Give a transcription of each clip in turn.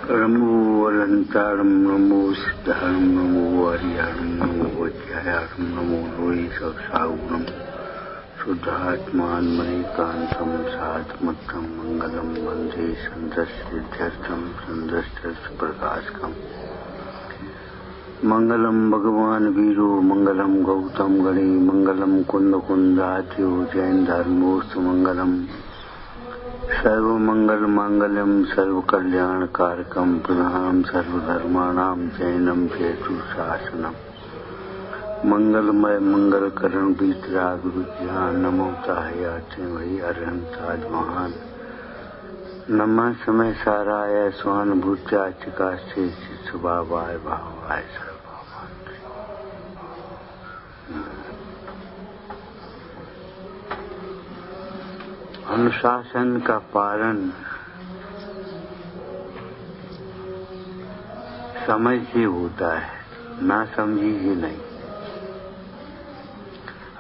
नमो अलंतारम नमो सिद्धारम नमो हरिहरम नमो वज्रहरम नमो लोई सवसागुणम शुद्धात्मान्मयिकांतम सात्मत्तम मंगलम वंदे संतस्थित्यर्थम संतस्थ प्रकाशकम मंगलम भगवान वीरो मंगलम गौतम गणे मंगलम कुंद कुंदात्यो जैन धर्मोस्तु मंगलम सर्व मंगल मांगल्यम सर्व कल्याण कारकम प्रधानम सर्वधर्माणाम जैनम चेतु शासनम मंगलमय मंगल करण बीतराग विज्ञान नमोताय आते वही अरहं ताज महान नमः समय साराय स्वानुभूत्या चिकास्ते स्वभावाय भावाय सर्वभावान। अनुशासन का पालन समझ से होता है, ना समझी ही नहीं।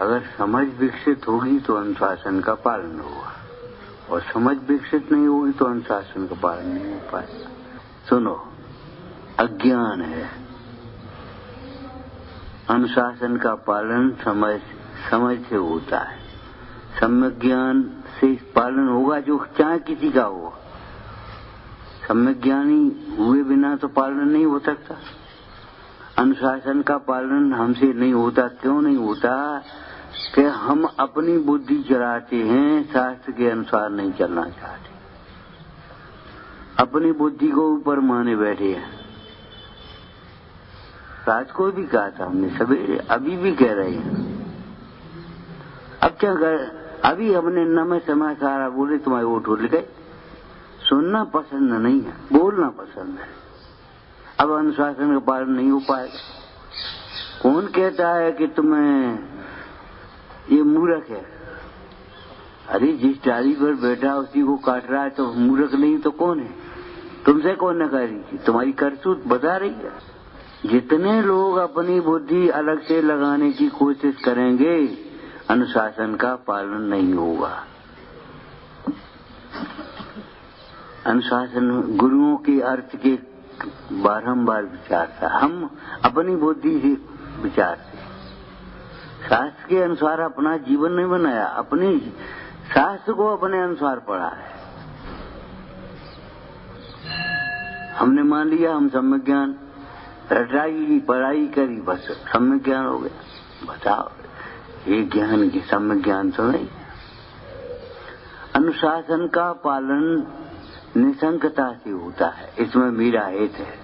अगर समझ विकसित होगी तो अनुशासन का पालन होगा, और समझ विकसित नहीं होगी तो अनुशासन का पालन नहीं हो पाएगा। सुनो, अज्ञान है, अनुशासन का पालन समझ से होता है। सम्यक ज्ञान से पालन होगा जो चाहे किसी का हो। सम्यक ज्ञानी हुए बिना तो पालन नहीं हो सकता। अनुशासन का पालन हमसे नहीं होता। क्यों नहीं होता? कि हम अपनी बुद्धि चलाते हैं, शास्त्र के अनुसार नहीं चलना चाहते। अपनी बुद्धि को ऊपर माने बैठे हैं। रात को भी कहा था हमने, सवेरे अभी भी कह रहे हैं। अब क्या कर, अभी हमने नमे समय सारा बोले तुम्हारे वोट हो गए। सुनना पसंद नहीं है, बोलना पसंद है। अब अनुशासन का पालन नहीं हो पाएगा। कौन कहता है कि तुम्हें ये मूर्ख है? अरे जिस डाली पर बैठा उसी को काट रहा है तो मूर्ख नहीं तो कौन है? तुमसे कौन न कह रही थी? तुम्हारी करतूत बता रही है। जितने लोग अपनी बुद्धि अलग से लगाने की कोशिश करेंगे, अनुशासन का पालन नहीं होगा। अनुशासन गुरुओं के अर्थ के बारंबार विचार था। हम अपनी बुद्धि से विचारते, शास्त्र के अनुसार अपना जीवन नहीं बनाया, अपने शास्त्र को अपने अनुसार पढ़ा है। हमने मान लिया हम सम्यक ज्ञान, रटाई पढ़ाई करी, बस सम्यक ज्ञान हो गया। बताओ, ये ज्ञान की सम्यक ज्ञान तो नहीं। अनुशासन का पालन निसंकता से होता है, इसमें मेरा हेत है।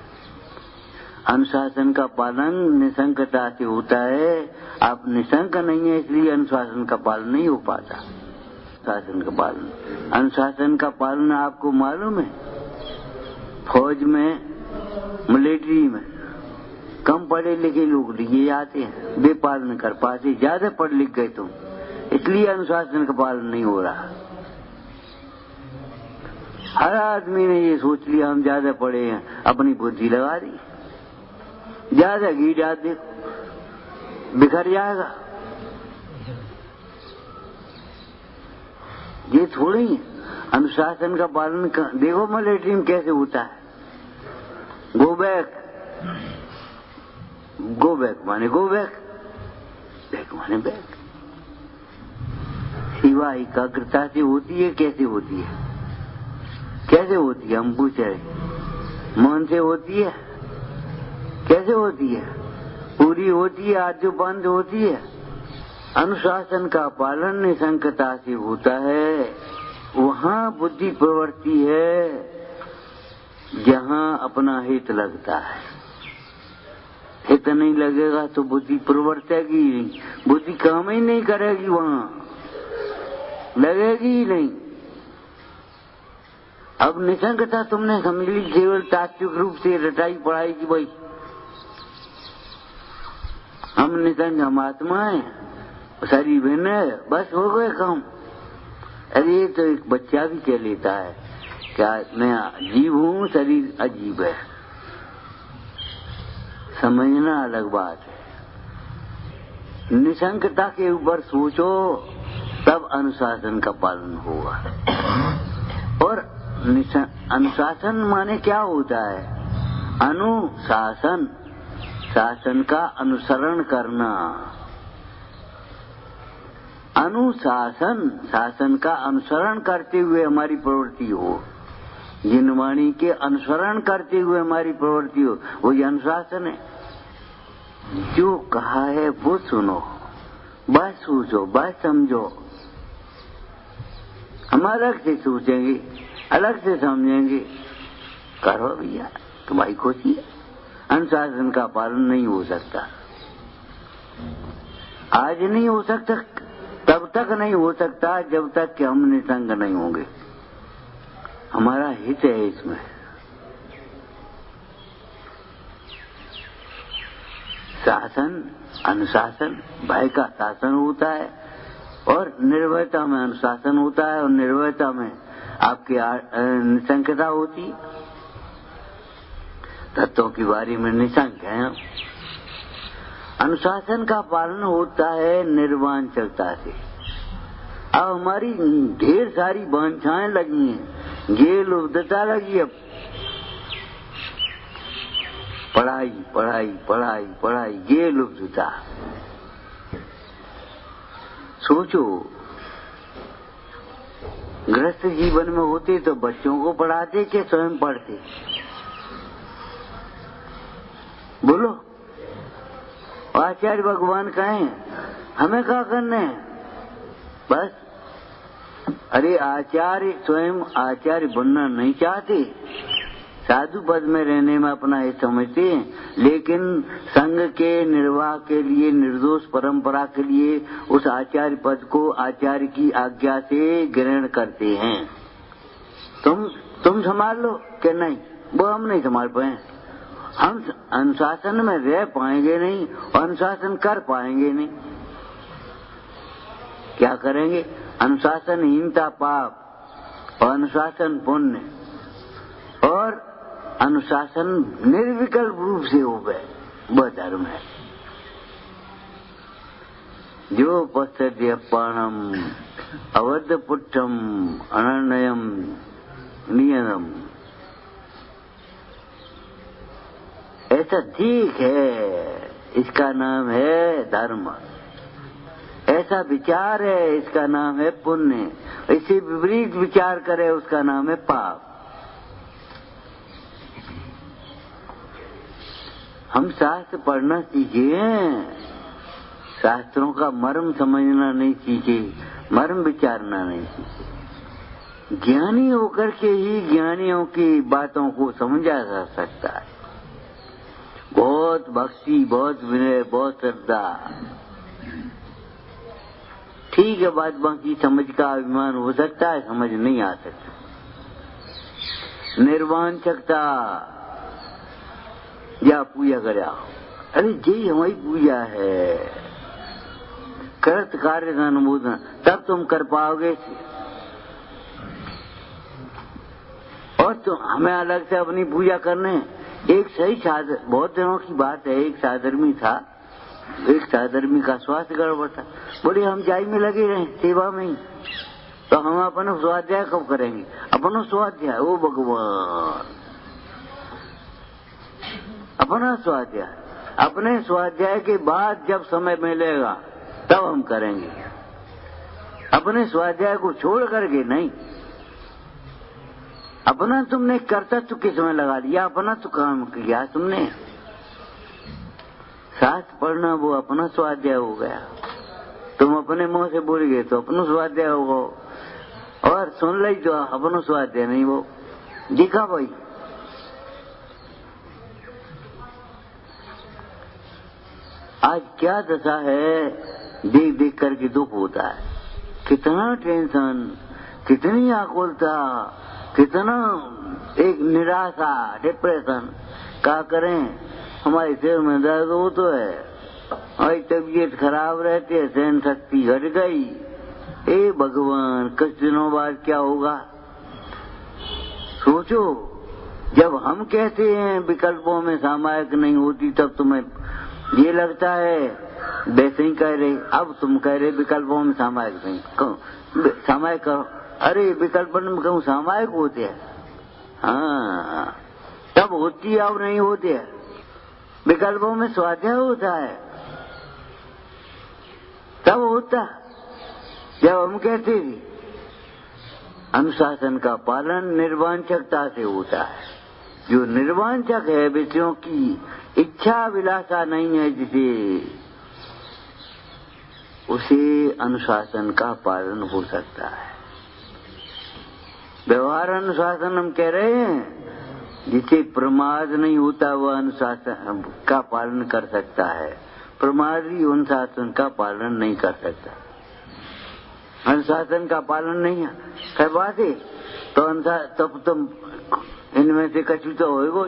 अनुशासन का पालन निसंकता से होता है। आप निसंक नहीं है, इसलिए अनुशासन का पालन नहीं हो पाता। अनुशासन का पालन आपको मालूम है? फौज में, मिलिट्री में कम पढ़े लिखे लोग लिए जाते हैं, वे पालन कर पाते। ज्यादा पढ़ लिख गए तुम, इसलिए अनुशासन का पालन नहीं हो रहा। हर आदमी ने ये सोच लिया हम ज्यादा पढ़े हैं, अपनी बुद्धि लगा दी, ज्यादा घी डाल दे, बिखर जाएगा। ये थोड़ी है अनुशासन का पालन। देखो मिलिट्री में कैसे होता है। गो बैक माने गो बैक, बैक माने बैक। सेवा एकाग्रता से होती है। कैसे होती है? कैसे होती है? हम पूछ रहे। मन से होती है? कैसे होती है? पूरी होती है, आजू बंद होती है। अनुशासन का पालन निसंकता से होता है। वहां बुद्धि प्रवृत्ति है जहां अपना हित लगता है। हित नहीं लगेगा तो बुद्धि प्रवर्तेगी नहीं, बुद्धि काम ही नहीं करेगी, वहां लगेगी ही नहीं। अब निसंकता तुमने समझ ली केवल तात्विक रूप से रटाई पढ़ाई की। भाई हम निसंग, हम आत्मा है, शरीर भिन्न है, बस हो गए काम। अरे ये तो एक बच्चा भी कह लेता है क्या मैं जीव हूँ, शरीर अजीब है। समझना अलग बात है। निसंकता के ऊपर सोचो, तब अनुशासन का पालन होगा। और अनुशासन माने क्या होता है? अनुशासन, शासन का अनुसरण करना। अनुशासन, शासन का अनुसरण करते हुए हमारी प्रवृत्ति हो, जिन वाणी के अनुसरण करते हुए हमारी प्रवृत्ति हो, वो ये अनुशासन है। जो कहा है वो सुनो, बस सोचो, बस समझो। हम अलग से सोचेंगे, अलग से समझेंगे, करो भैया, तुम्हारी खुशी है। अनुशासन का पालन नहीं हो सकता, आज नहीं हो सकता, तब तक नहीं हो सकता जब तक कि हम निसंग नहीं होंगे। हमारा हित है इसमें। शासन, अनुशासन, भय का शासन होता है और निर्भयता में अनुशासन होता है, और निर्भयता में आपकी निसंकता होती है। तत्वों की बारी में निसंक है। अनुशासन का पालन होता है निर्वांछता से। अब हमारी ढेर सारी वांछाएं लगी हैं, ये लुब्धता लगी है, पढ़ाई पढ़ाई पढ़ाई पढ़ाई, ये लुब्धता। सोचो, गृहस्थ जीवन में होते तो बच्चों को पढ़ाते कि स्वयं पढ़ते? बोलो। आचार्य भगवान कहें हमें क्या करना है? बस, अरे आचार्य स्वयं आचार्य बनना नहीं चाहते, साधु पद में रहने में अपना हित समझते हैं, लेकिन संघ के निर्वाह के लिए, निर्दोष परंपरा के लिए उस आचार्य पद को आचार्य की आज्ञा से ग्रहण करते हैं। तुम संभाल लो कि नहीं? वो हम नहीं संभाल पाए। हम अनुशासन में रह पाएंगे नहीं और अनुशासन कर पाएंगे नहीं। क्या करेंगे? अनुशासनहीनता पाप और अनुशासन पुण्य, और अनुशासन निर्विकल्प रूप से हो गए, वह धर्म है। जो पश्चाद्यपाणम अवध पुट्टम अनन्यम नियतम, ऐसा ठीक है, इसका नाम है धर्म। ऐसा विचार है, इसका नाम है पुण्य। इससे विपरीत विचार करे, उसका नाम है पाप। हम शास्त्र पढ़ना सीखे, शास्त्रों का मर्म समझना नहीं सीखे, मर्म विचारना नहीं सीखे। ज्ञानी होकर के ही ज्ञानियों की बातों को समझा जा सकता है। बहुत भक्ति, बहुत विनय, बहुत श्रद्धा, ठीक है। बात बाकी समझ का अभिमान हो सकता है, समझ नहीं आ सकता। निर्वांछकता, या पूजा कर आओ, अरे जी हमारी पूजा है, कृत कार्य का अनुमोदन, तब तुम कर पाओगे। और तो हमें अलग से अपनी पूजा करने। एक सही साधर, बहुत दिनों की बात है, एक साधर्मी था, एक साधर्मी का स्वास्थ्य गड़बड़ था। बोले हम जाई में लगे रहे सेवा में ही, तो हम अपना स्वाध्याय कब करेंगे? अपना स्वाध्याय, ओ भगवान, अपना स्वाध्याय, अपने स्वाध्याय के बाद जब समय मिलेगा तब हम करेंगे। अपने स्वाध्याय को छोड़ करके नहीं। अपना तुमने कर्तव्य किस में लगा दिया? अपना तो काम किया तुमने। शास्त्र पढ़ना वो अपना स्वाध्याय हो गया। तुम अपने मुंह से बोल गए तो अपना स्वाध्याय होगा, और सुन ली तो अपना स्वाध्याय नहीं। वो दिखा भाई, आज क्या दशा है, देख देख करके दुख होता है। कितना टेंशन, कितनी आकुलता, कितना एक निराशा, डिप्रेशन। क्या करें? हमारे सिर में दर्द हो तो है, हमारी तबीयत खराब रहती है, सहन शक्ति घट गई। ए भगवान, कुछ दिनों बाद क्या होगा? सोचो, जब हम कहते हैं विकल्पों में सामायिक नहीं होती, तब तुम्हें ये लगता है वैसे ही कह रहे। अब तुम कह रहे विकल्पों में सामायिक नहीं, सामायिक करो। अरे विकल्प में कहूँ सामायिक होते हैं, हाँ, तब होती है और नहीं होती है। विकल्पों में स्वाध्याय होता है, तब होता जब हम कहते थे अनुशासन का पालन निर्वांछकता से होता है। जो निर्वांछक है, विषयों की इच्छा विलासा नहीं है जिसे, उसे अनुशासन का पालन हो सकता है। व्यवहार अनुशासन हम कह रहे हैं, जिसे प्रमाद नहीं होता वह अनुशासन का पालन कर सकता है। प्रमादी अनुशासन का पालन नहीं कर सकता। अनुशासन का पालन नहीं कर पाते तो तब तुम इनमें से कछु तो होएगा।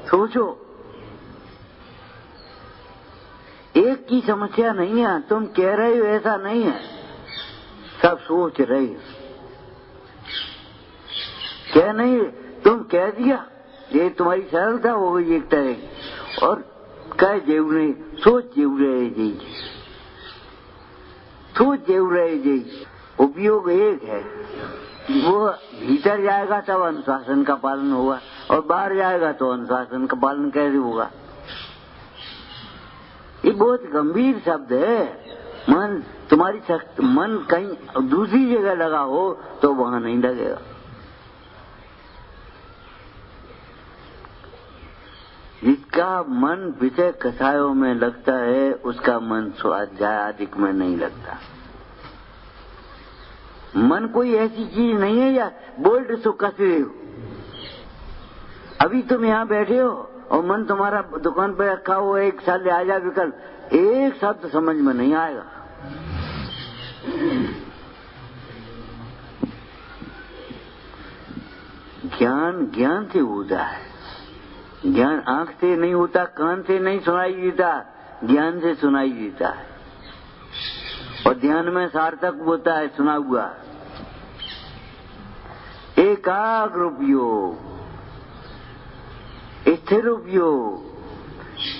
सोचो, एक की समस्या नहीं है, तुम कह रहे हो ऐसा नहीं है, सब सोच रहे हो। क्या नहीं, तुम कह दिया, ये तुम्हारी सरलता हो गई एक तरह की, और कह जेव नहीं, सोच जेव रहे जी, सोच जेव रहे जी। उपयोग एक है, वो भीतर जाएगा तब अनुशासन का पालन होगा, और बाहर जाएगा तो अनुशासन का पालन कैसे होगा। ये बहुत गंभीर शब्द है। मन तुम्हारी मन कहीं दूसरी जगह लगा हो तो वहां नहीं लगेगा। जिसका मन विषय कसायों में लगता है उसका मन स्वाध्याय आदि में नहीं लगता। मन कोई ऐसी चीज नहीं है या बोल्ट सो कस रहे हो। अभी तुम यहाँ बैठे हो और मन तुम्हारा दुकान पे रखा हुआ, एक साल ले आ जा विकल्प, एक शब्द समझ में नहीं आएगा। ज्ञान ज्ञान से होता है। ज्ञान आंख से नहीं होता, कान से नहीं सुनाई देता, ज्ञान से सुनाई देता है। और ध्यान में सार्थक होता है सुना हुआ। एकाग्र उपयोग, स्थिर उपयोग।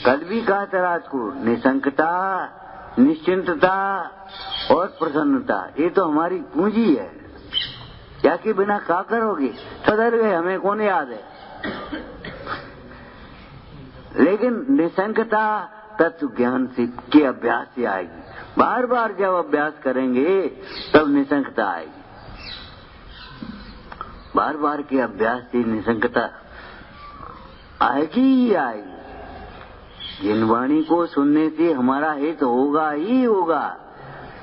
कल भी कहा था रात को, निशंकता, निश्चिंतता और प्रसन्नता, ये तो हमारी पूंजी है। क्या कि बिना क्या करोगे, सदर गए, हमें कौन याद है। लेकिन निशंकता तत्व ज्ञान से के अभ्यास से आएगी। बार बार जब अभ्यास करेंगे तब निशंकता आएगी। बार बार के अभ्यास से निशंकता आएगी ही आएगी। जिन वाणी को सुनने से हमारा हित होगा ही होगा।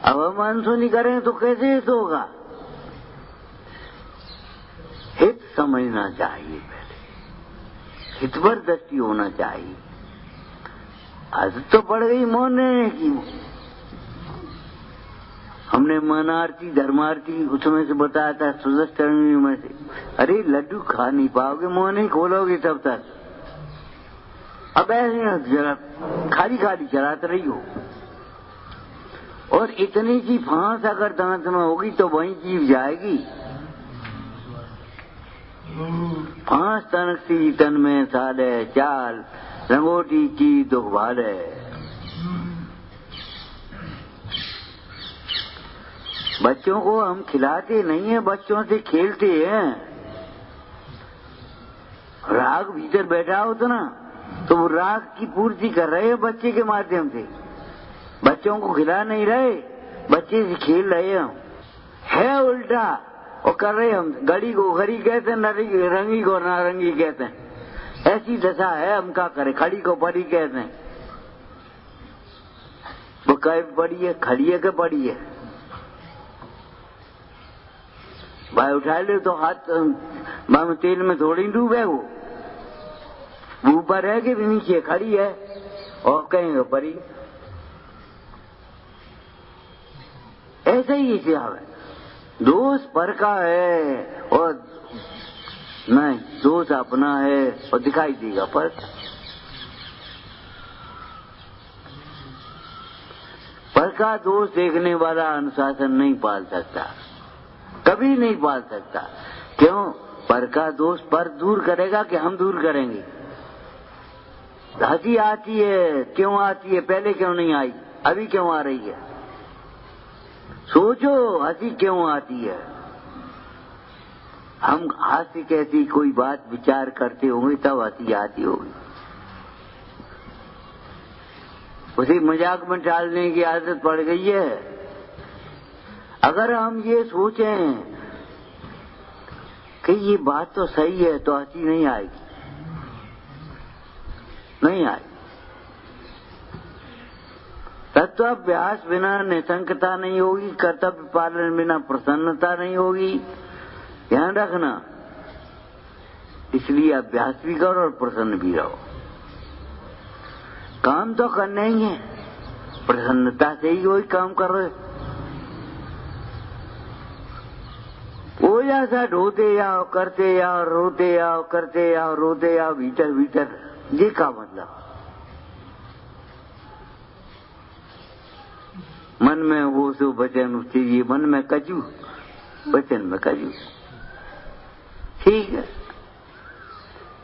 अब हम अनसुनी करें तो कैसे हित होगा। हित समझना चाहिए, पहले हित पर दृष्टि होना चाहिए। आदत तो पड़ गई मौन रहने की। हमने मनार्थी धर्मार्थी उसमें से बताया था, सुदर्शन में से, अरे लड्डू खा नहीं पाओगे, मौन नहीं खोलोगे तब तक। अब ऐसे जरा खाली खाली चलाते रही हो। और इतनी सी फांस अगर दांत में होगी तो वहीं जीव जाएगी। फांस तनक सी तन में साले चाल, रंगोटी की दुख भाले। बच्चों को हम खिलाते नहीं है, बच्चों से खेलते हैं। राग भीतर बैठा हो तो ना, तो वो राग की पूर्ति कर रहे हैं बच्चे के माध्यम से। बच्चों को खिला नहीं रहे, बच्चे से खेल रहे हैं। है उल्टा और कर रहे हम। गड़ी को घड़ी कहते हैं, रंगी को नारंगी कहते हैं। ऐसी दशा है, हम क्या करें। खड़ी को पड़ी कहते हैं। वो कहे पड़ी है, खड़ी है कि पड़ी है। भाई उठा ले तो हाथ में तेल में थोड़ी डूबे। वो ऊपर है कि नीचे खड़ी है, और कहेंगे परी। ऐसे ही इसे है। दोष पर का है और नहीं, दोष अपना है और दिखाई देगा पर। पर का दोष देखने वाला अनुशासन नहीं पाल सकता, कभी नहीं पाल सकता। क्यों? पर का दोष पर दूर करेगा कि हम दूर करेंगे। हंसी आती है, क्यों आती है? पहले क्यों नहीं आई, अभी क्यों आ रही है? सोचो, हंसी क्यों आती है? हम हास्य कैसी कोई बात विचार करते होंगे तब हंसी आती होगी। उसी मजाक में टालने की आदत पड़ गई है। अगर हम ये सोचें कि ये बात तो सही है तो हंसी नहीं आएगी, नहीं आएगी। तत्वाभ्यास बिना निशंकता नहीं होगी, कर्तव्य पालन बिना प्रसन्नता नहीं होगी। ध्यान रखना, इसलिए अभ्यास भी करो और प्रसन्न भी रहो। काम तो करना ही है, प्रसन्नता से ही वही काम कर रहे। वो जैसा ढोते जाओ, करते जाओ, रोते जाओ, करते जाओ, रोते जाओ, भीतर भीतर, ये का मतलब। मन में वो सो वचन चाहिए, मन में कजू, वचन में कजू, ठीक है।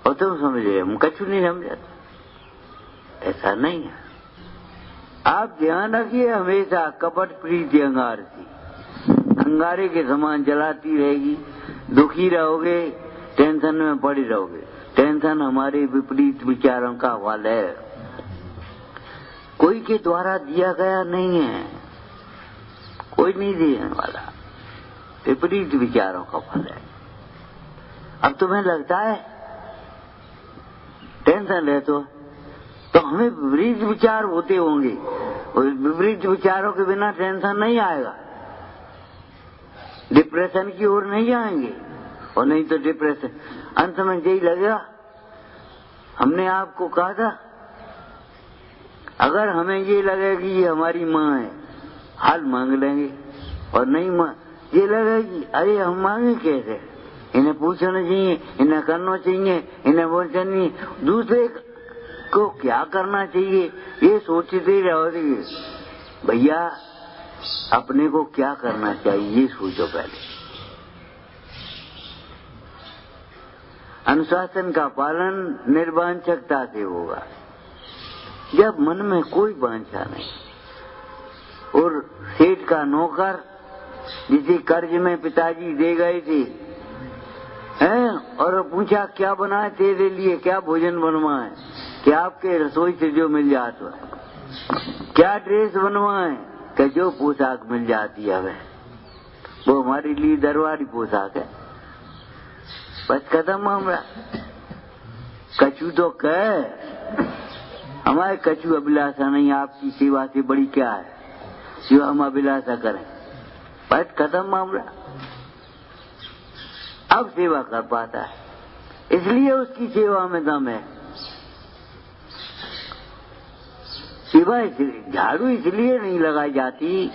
और तुम समझ रहे, हम कछु नहीं समझते, ऐसा नहीं है। आप ध्यान रखिए, हमेशा कपट प्रीति अंगार सी, अंगारे के समान जलाती रहेगी। दुखी रहोगे, टेंशन में पड़ी रहोगे। टेंशन हमारे विपरीत विचारों का फल है, कोई के द्वारा दिया गया नहीं है, कोई नहीं देने वाला, विपरीत विचारों का फल है। अब तुम्हें लगता है टेंशन है तो हमें विपरीत विचार होते होंगे, और विपरीत विचारों के बिना टेंशन नहीं आएगा, डिप्रेशन की ओर नहीं आएंगे। और नहीं तो डिप्रेशन अंत में यही लगेगा। हमने आपको कहा था, अगर हमें ये लगे कि ये हमारी माँ है, हाल मांग लेंगे, और नहीं माँ ये लगे कि अरे हम मांगे कैसे, इन्हें पूछना चाहिए, इन्हें करना चाहिए, इन्हें बोलना चाहिए, दूसरे को क्या करना चाहिए, ये सोचते रहोगे। भैया अपने को क्या करना चाहिए ये सोचो पहले। अनुशासन का पालन निर्वांछकता से होगा, जब मन में कोई वांछा नहीं। और सेठ का नौकर जिसे कर्ज में पिताजी दे गए थे, हैं, और पूछा क्या बनाए तेरे लिए, क्या भोजन बनवाए, क्या आपके रसोई से जो मिल जाता है, क्या ड्रेस बनवाए, कि जो पोशाक मिल जाती है वह, वो हमारे लिए दरबारी पोशाक है। बस खत्म मामला। कछु तो कह, हमारे कछु अभिलाषा नहीं, आपकी सेवा से बड़ी क्या है जो हम अभिलाषा करें। बस खत्म मामला। अब सेवा कर पाता है, इसलिए उसकी सेवा में दम है। सेवा झाड़ू इसलिए नहीं लगाई जाती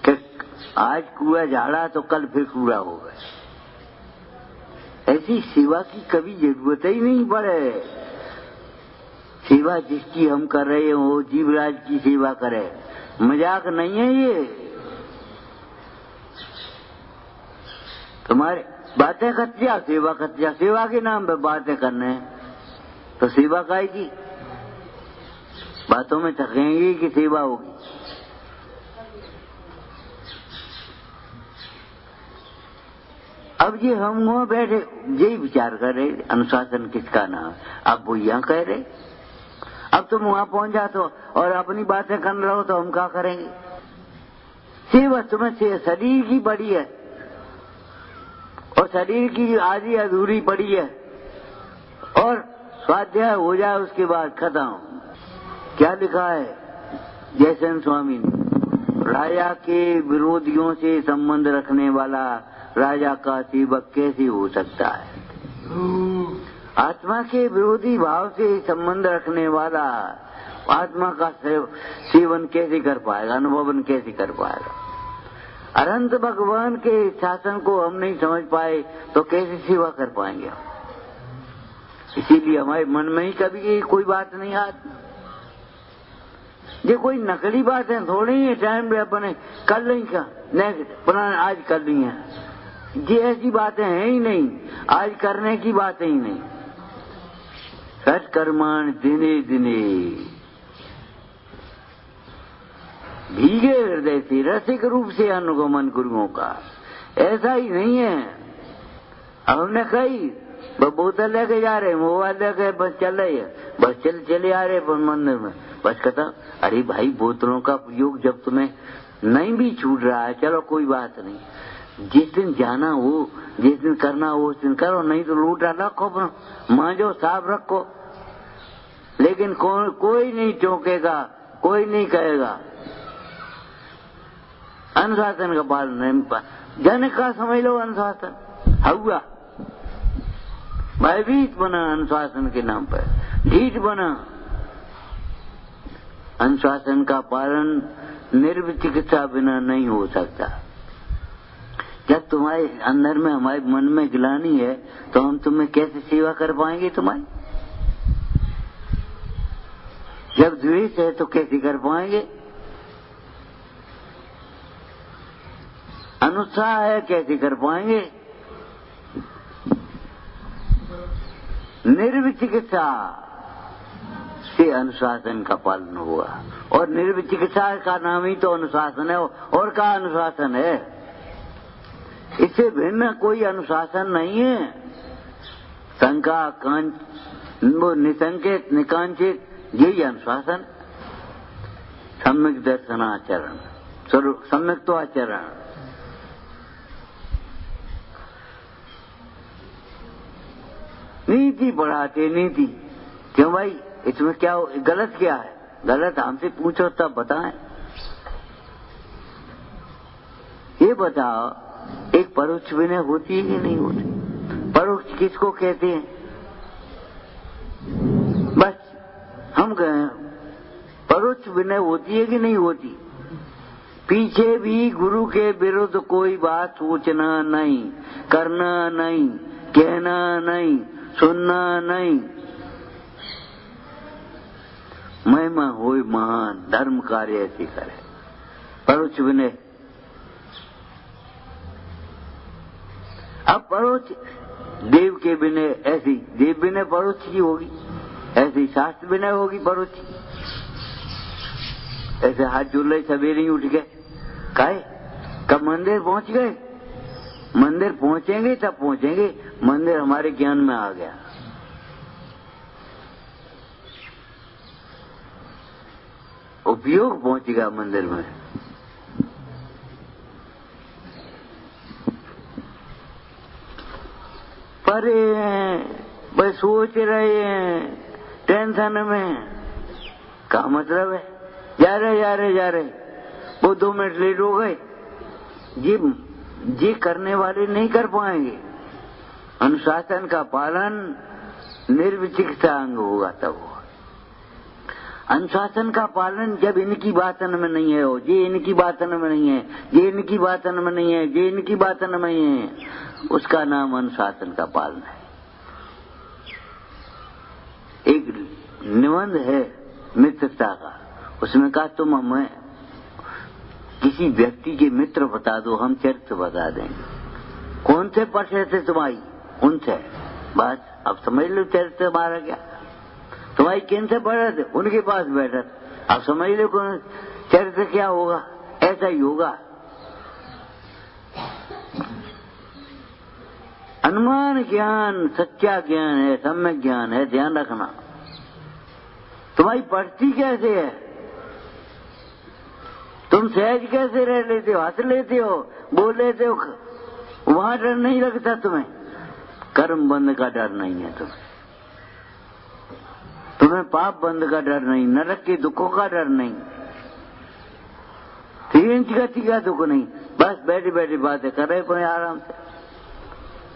कि आज कूड़ा झाड़ा तो कल फिर कूड़ा होगा, ऐसी सेवा की कभी जरूरत ही नहीं पड़े। सेवा जिसकी हम कर रहे हैं वो जीवराज की सेवा करे, मजाक नहीं है ये। तुम्हारे बातें कच्चा, सेवा कच्चा, सेवा के नाम पे बातें करने तो सेवा काएगी, बातों में थकेंगे कि सेवा होगी। अब ये हम वहां बैठे यही विचार कर रहे, अनुशासन किसका नाम। अब वो यहाँ कह रहे, अब तुम वहां पहुंच जाते हो और अपनी बातें कर रहे हो तो हम क्या करेंगे। सेवा तुम्हें शरीर की बड़ी है और शरीर की आधी अधूरी पड़ी है, और स्वाध्याय हो जाए उसके बाद खत्म। क्या लिखा है जयसेन स्वामी ने, राजा के विरोधियों से संबंध रखने वाला राजा का सेवक कैसे हो सकता है। आत्मा के विरोधी भाव से संबंध रखने वाला आत्मा का सेवन कैसे कर पाएगा, अनुभवन कैसे कर पाएगा। अनंत भगवान के शासन को हम नहीं समझ पाए तो कैसे सेवा कर पाएंगे। इसीलिए हमारे मन में ही कभी कोई बात नहीं आती। ये कोई नकली बातें थोड़ी है, टाइम पे अपने कर लें क्या, नेक्स्ट पुराने आज कर ली है, ये ऐसी बातें हैं ही नहीं, आज करने की बातें ही नहीं। सत्कर्माण दिने दिने भीगे हृदय से रसिक रूप से अनुगमन गुरुओं का, ऐसा ही नहीं है हमने कही बोतल लेके जा रहे, मोबाइल लेके बस चल रही है, बस चले आ रहे मंदिर में। बस कहता अरे भाई बोतलों का उपयोग जब तुम्हें नहीं भी छूट रहा है, चलो कोई बात नहीं, जिस दिन जाना हो, जिस दिन करना हो उस दिन करो, नहीं तो लूटा रखो, मांजो साफ रखो। लेकिन कोई नहीं चौंकेगा, कोई नहीं कहेगा। अनुशासन का पालन नहीं, जन का समझ लो अनुशासन हुआ, भयभीत बना अनुशासन के नाम पर, ढीठ बना। अनुशासन का पालन निर्विचिकित्सा बिना नहीं हो सकता। जब तुम्हारे अंदर में, हमारे मन में गिलानी है तो हम तुम्हें कैसे सेवा कर पाएंगे तुम्हारी? जब द्वेष है तो कैसे कर पाएंगे? अनुत्साह है कैसे कर पाएंगे? निर्विचिकित्सा से अनुशासन का पालन हुआ, और निर्विचिकित्सा का नाम ही तो अनुशासन है, और का अनुशासन है? इससे भिन्न कोई अनुशासन नहीं है। शंका वो निसंकेत निकांचित यही अनुशासन। सम्यक दर्शनाचरण, सम्यक तो आचरण। नीति पढ़ाते, नीति क्यों भाई? इसमें क्या गलत क्या है? गलत हमसे पूछो तब बताएं। ये बताओ, एक परोक्ष विनय होती है कि नहीं होती? परोक्ष किसको कहते हैं? बस हम कहें परोक्ष विनय होती है कि नहीं होती? पीछे भी गुरु के विरुद्ध कोई बात सोचना नहीं, करना नहीं, कहना नहीं, सुनना नहीं। महिमा होए महान, धर्म कार्य ऐसी करे, परोक्ष विनय। अब परोक्ष देव के विनय, ऐसी देव विनय परोक्ष की होगी, ऐसी शास्त्र विनय होगी परोक्ष। ऐसे हाथ जोड़ ले, सवेरे ही उठ गए, काहे? कब मंदिर पहुंच गए? मंदिर पहुंचेंगे तब पहुंचेंगे, मंदिर हमारे ज्ञान में आ गया। उपयोग पहुंचेगा मंदिर में। परे हैं, बस सोच रहे हैं, टेंशन में। क्या मतलब है? जा रहे वो 2 मिनट लेट हो गए, ये करने वाले नहीं कर पाएंगे। अनुशासन का पालन निर्विचिकित्सा अंग होगा तब होगा। अनुशासन का पालन जब इनकी बातन में नहीं है, ये इनकी बातन में नहीं है, ये इनकी बातन में नहीं है, ये इनकी बातन में नहीं है, उसका नाम अनुशासन का पालन है। एक निबंध है मित्रता का, उसमें कहा तुम हमें किसी व्यक्ति के मित्र बता दो, हम चरित्र बता देंगे। कौन से पढ़े थे तुम्हारी? उनसे। बस अब समझ लो चरित्र हमारा क्या। तुम्हारी किन से पढ़े थे? उनके पास बैठा। अब समझ लो कौन चरित्र क्या होगा? ऐसा ही होगा। अनुमान ज्ञान सच्चा ज्ञान है, सम्यक ज्ञान है, ध्यान रखना। तुम्हारी पढ़ती कैसे है? तुम सहज कैसे रह लेते हो, हंस लेते हो, बोल लेते हो, वहां डर नहीं लगता तुम्हें? कर्म बंध का डर नहीं है तुम्हें पाप बंध का डर नहीं, नरक के दुखों का डर नहीं, 3 इंच गति का दुख नहीं। बस बैठे बैठे बातें कर रहे कोई आराम से।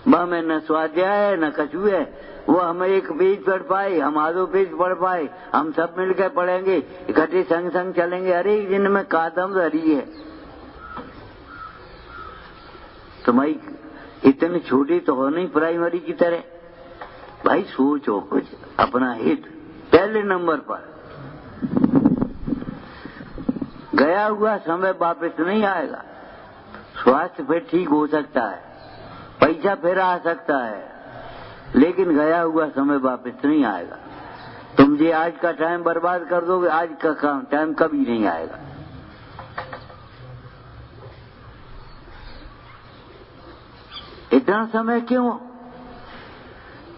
वह में न स्वाध्याय है न कछु है। वो हमें एक पेज पढ़ पाए, हम आधो पेज पढ़ पाए, हम सब मिलकर पढ़ेंगे, इकट्ठे संग संग चलेंगे। अरे एक दिन में कादम धरी है। तुम्हारी इतनी छोटी तो हो नहीं प्राइमरी की तरह। भाई सोचो कुछ अपना हित पहले नंबर पर। गया हुआ समय वापस नहीं आएगा। स्वास्थ्य फिर ठीक हो सकता है, पैसा फिर आ सकता है, लेकिन गया हुआ समय वापस नहीं आएगा। तुम जो आज का टाइम बर्बाद कर दोगे, आज का टाइम कभी नहीं आएगा। इतना समय क्यों?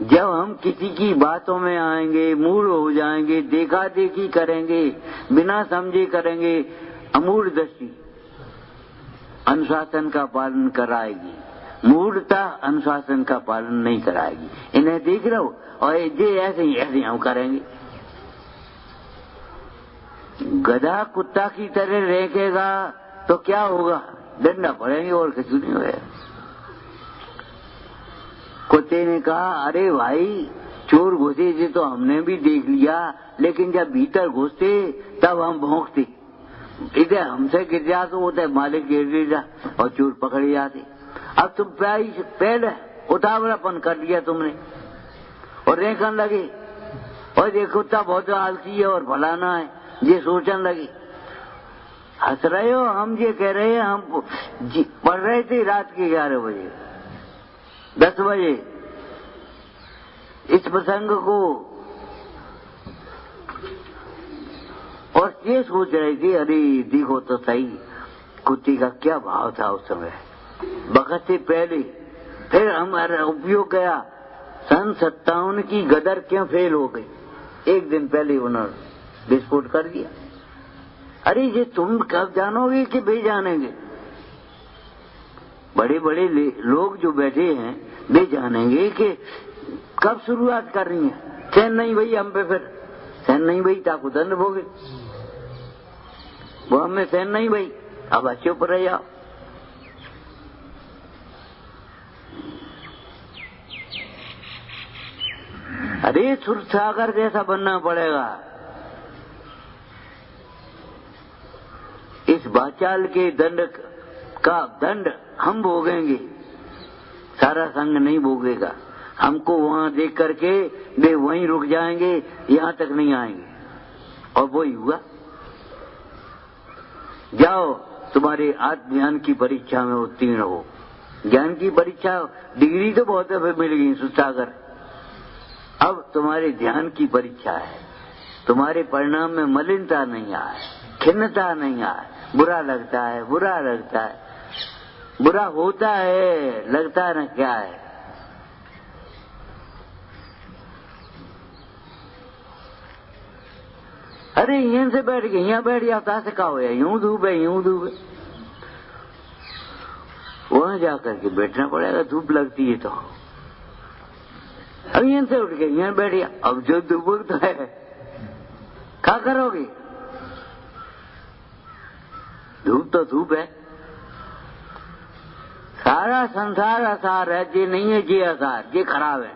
जब हम किसी की बातों में आएंगे, मूड हो जाएंगे, देखा देखी करेंगे, बिना समझे करेंगे, अमूढ़ दृष्टि अनुशासन का पालन कराएगी, मूढ़ता अनुशासन का पालन नहीं कराएगी। इन्हें देख रहे हो और ये ऐसे हम करेंगे। गधा कुत्ता की तरह रेंकेगा तो क्या होगा? डंडा पड़ेंगे और कुछ नहीं होगा। कुत्ते ने कहा, अरे भाई चोर घुसे थे तो हमने भी देख लिया, लेकिन जब भीतर घुसते तब हम भौंकते, इधर हमसे गिर जा तो उधर मालिक गिर जा और चोर पकड़े जाते। अब तुम पहले उतावलापन कर दिया तुमने और रेंकन लगे, और ये कुत्ता बहुत आलसी है और फलाना है, ये सोचने लगे। हंस रहे हो, हम ये कह रहे हैं, हम पढ़ रहे थे रात के 11 बजे 10 बजे इस प्रसंग को, और ये सोच रहे थे, अरे देखो तो सही कुत्ते का क्या भाव था उस समय, वक्त से पहले। फिर हमारा उपयोग गया, सन 57 की गदर क्यों फेल हो गई? एक दिन पहले उन्होंने विस्फोट कर दिया। अरे ये तुम कब जानोगे कि वे जानेंगे? बड़े बड़े लोग जो बैठे हैं वे जानेंगे कि कब शुरुआत कर रही है। सहन नहीं भई हम पे, फिर सहन नहीं भई ताकू दंड भोगे, वो हमें सहन नहीं भई, अब अच्छे ऊपर रह जाओ। अरे सुरसागर जैसा बनना पड़ेगा। इस वाचाल के दंड का दंड हम भोगेंगे, सारा संघ नहीं भोगेगा। हमको वहां देख करके वे वहीं रुक जाएंगे, यहां तक नहीं आएंगे, और वही हुआ। जाओ तुम्हारे आत्मज्ञान की परीक्षा में उत्तीर्ण हो। ज्ञान की परीक्षा, डिग्री तो बहुत मिल गई सुरसागर, अब तुम्हारे ध्यान की परीक्षा है। तुम्हारे परिणाम में मलिनता नहीं आए, खिन्नता नहीं आए। बुरा लगता है, बुरा लगता है, बुरा होता है, लगता न क्या है। अरे यहीं से बैठ गए, यहाँ बैठ जाता से का हो, यूं धूप है, यूं धूप है, वहां जाकर के बैठना पड़ेगा, धूप लगती है तो। अब यहीं से उठ गए, यहाँ बैठ गया, अब जो धूप तो है, क्या करोगे? धूप तो धूप है। सारा संसार आसार है, ये नहीं है ये आसार, ये खराब है।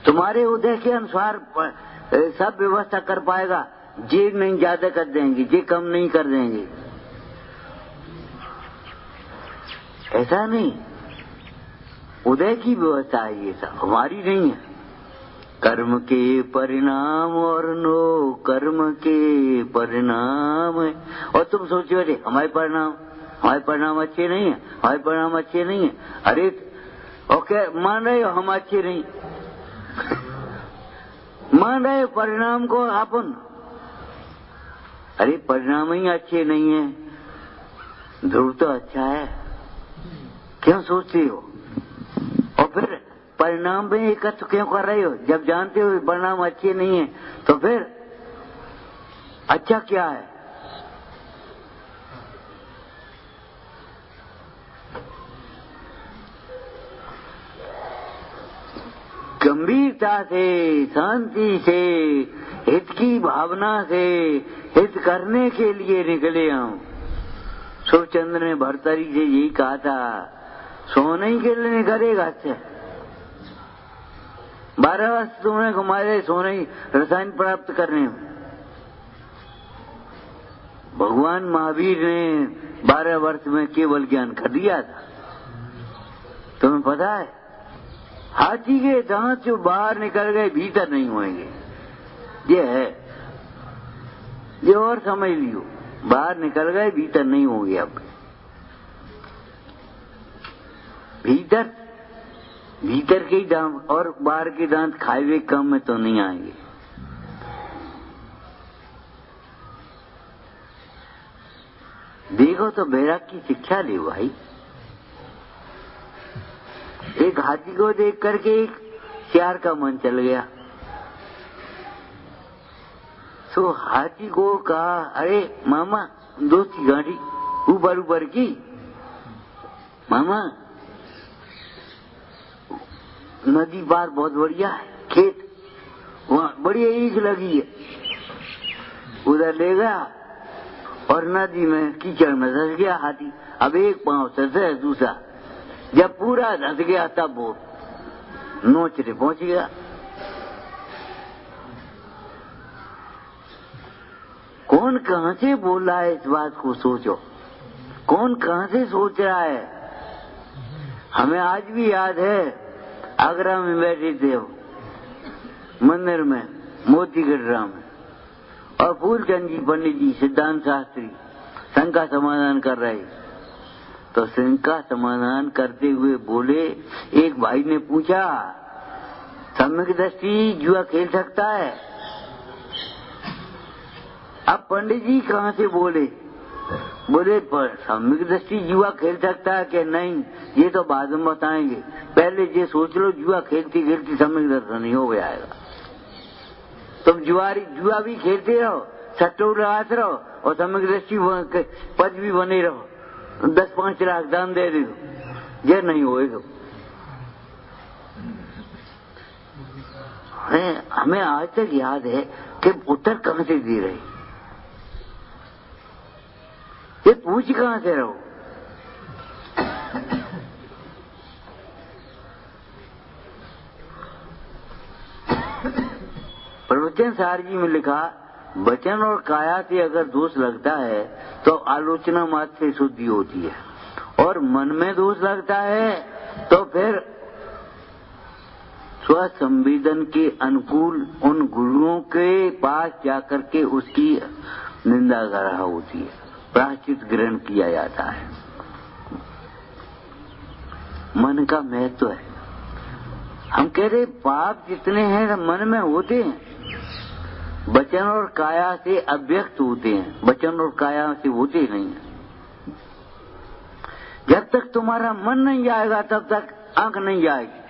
तुम्हारे उदय के अनुसार सब व्यवस्था कर पाएगा, ये नहीं ज्यादा कर देंगे, ये कम नहीं कर देंगे, ऐसा नहीं। उदय की व्यवस्था है, ये सब हमारी नहीं है। कर्म के परिणाम और नो कर्म के परिणाम है। और तुम सोचो अरे हमारे परिणाम अच्छे नहीं है, हमारे परिणाम अच्छे नहीं है। अरे ओके, मान रहे हो हम अच्छे नहीं, मान रहे हो परिणाम को अपन, अरे परिणाम ही अच्छे नहीं है, ध्रुव तो अच्छा है, क्यों सोचते हो? और फिर परिणाम में एकत्र क्यों कर रहे हो? जब जानते हो परिणाम अच्छे नहीं है तो फिर अच्छा क्या है? गंभीरता से, शांति से, हित की भावना से, हित करने के लिए निकले हम। सूर्यचंद्र ने भर्तरी से यही कहा था, सोने के लिए करेगा अच्छा, 12 वर्ष तुमने घुमाए सोने रसायन प्राप्त करने में। भगवान महावीर ने 12 वर्ष में केवल ज्ञान कर दिया था। तुम्हें पता है, हाथी के दांत जो बाहर निकल गए भीतर नहीं होंगे, ये है, ये और समझ लियो, बाहर निकल गए भीतर नहीं होंगे। अब भीतर के ही दांत और बाहर के दांत खाए हुए कम में तो नहीं आएंगे। देखो तो बैराग की शिक्षा ले भाई, एक हाथी को देख करके एक सियार का मन चल गया। तो हाथी को कहा, अरे मामा दोस्त की गाड़ी ऊपर ऊपर की, मामा नदी पार बहुत बढ़िया है, खेत वहां बढ़िया ईख लगी है, उधर ले गया और नदी में कीचड़ में धंस गया हाथी। अब एक पांव से दूसरा, जब पूरा धंस गया तब वो नोचरे पहुंच गया। कौन कहां से बोल रहा है, इस बात को सोचो। कौन कहां से सोच रहा है। हमें आज भी याद है, आगरा में बैठे थे मंदिर में, मोतीगढ़ में, और फूलचंद जी पंडित जी सिद्धांत शास्त्री शंका समाधान कर रहे। तो शंका समाधान करते हुए बोले, एक भाई ने पूछा, सम्यक दृष्टि जुआ खेल सकता है? अब पंडित जी कहां से बोले, पर सम्यक दृष्टि जुआ खेल सकता है कि नहीं, ये तो बाद में बताएंगे, पहले ये सोच लो जुआ खेलती खेलती सम्यक दर्शन नहीं हो जाएगा। तुम जुआ भी खेलते रहो, सट्टो लगाते रहो और सम्यक दृष्टि पद भी बने रहो, 10-5 लाख दान दे दो, ये नहीं होएगा। हमें आज तक याद है कि उत्तर कहां से दे रहे, ये पूछ कहां से रहो। प्रवचन सार जी में लिखा, वचन और काया से अगर दोष लगता है तो आलोचना मात्र से शुद्धि होती है, और मन में दोष लगता है तो फिर स्वसंवेदन के अनुकूल उन गुरुओं के पास जाकर के उसकी निंदा करा होती है, प्रायश्चित ग्रहण किया जाता है। मन का महत्व है। हम कह रहे पाप जितने हैं मन में होते हैं, वचन और काया से अव्यक्त होते हैं, वचन और काया से होते नहीं है। जब तक तुम्हारा मन नहीं जाएगा तब तक आंख नहीं जाएगी।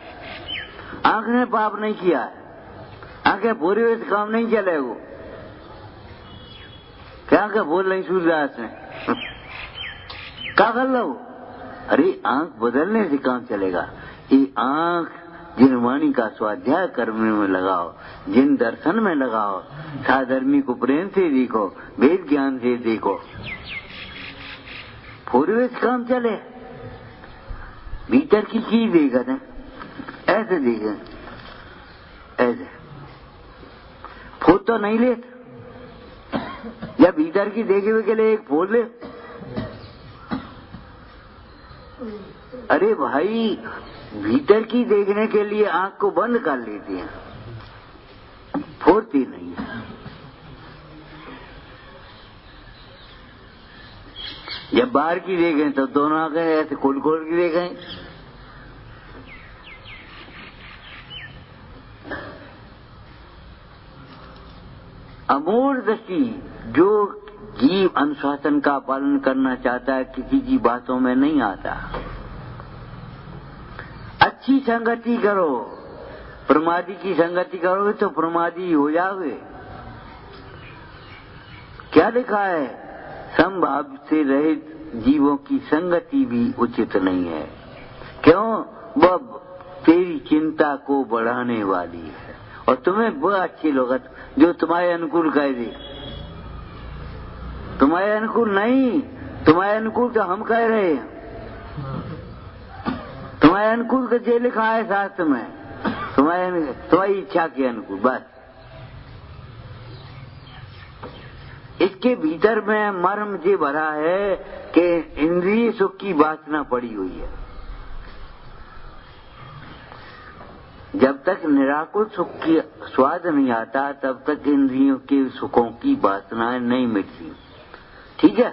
आंख ने पाप नहीं किया है, आंखें पूरी हुए काम नहीं चलेगा। क्या क्या बोल रही सूर्यदास ने क्या कर लो, अरे आंख बदलने से काम चलेगा। ये आंख जिन वाणी का स्वाध्याय करने में लगाओ, जिन दर्शन में लगाओ, साधर्मी को प्रेम से देखो, वेद ज्ञान से देखो, पूरे काम चले। भीतर की चीज देखा था, ऐसे देखे, ऐसे फूल तो नहीं लेते, या भीतर की देखे हुए के लिए एक फूल ले। अरे भाई, भीतर की देखने के लिए आंख को बंद कर लेती हैं, फोड़ती नहीं है। जब बाहर की देखें तो दोनों आंखें ऐसे खोल खोल के देखें। अमूल दृष्टि, जो जीव अनुशासन का पालन करना चाहता है, किसी की बातों में नहीं आता। अच्छी संगति करो, प्रमादी की संगति करोगे तो प्रमादी हो जाओगे। क्या लिखा है, समभाव से रहित जीवों की संगति भी उचित नहीं है। क्यों? वह तेरी चिंता को बढ़ाने वाली है, और तुम्हें वह अच्छी लोग जो तुम्हारे अनुकूल कह दे। तुम्हारे अनुकूल नहीं, तुम्हारे अनुकूल तो हम कह रहे हैं। तुम्हारे अनुकूल का जो लिखा है शास्त्र में, तुम्हारी इच्छा के अनुकूल, बस। इसके भीतर में मर्म ये भरा है कि इंद्रिय सुख की वासना पड़ी हुई है। जब तक निराकुल सुख की स्वाद नहीं आता तब तक इंद्रियों के सुखों की वासनाएं नहीं मिटती। ठीक है,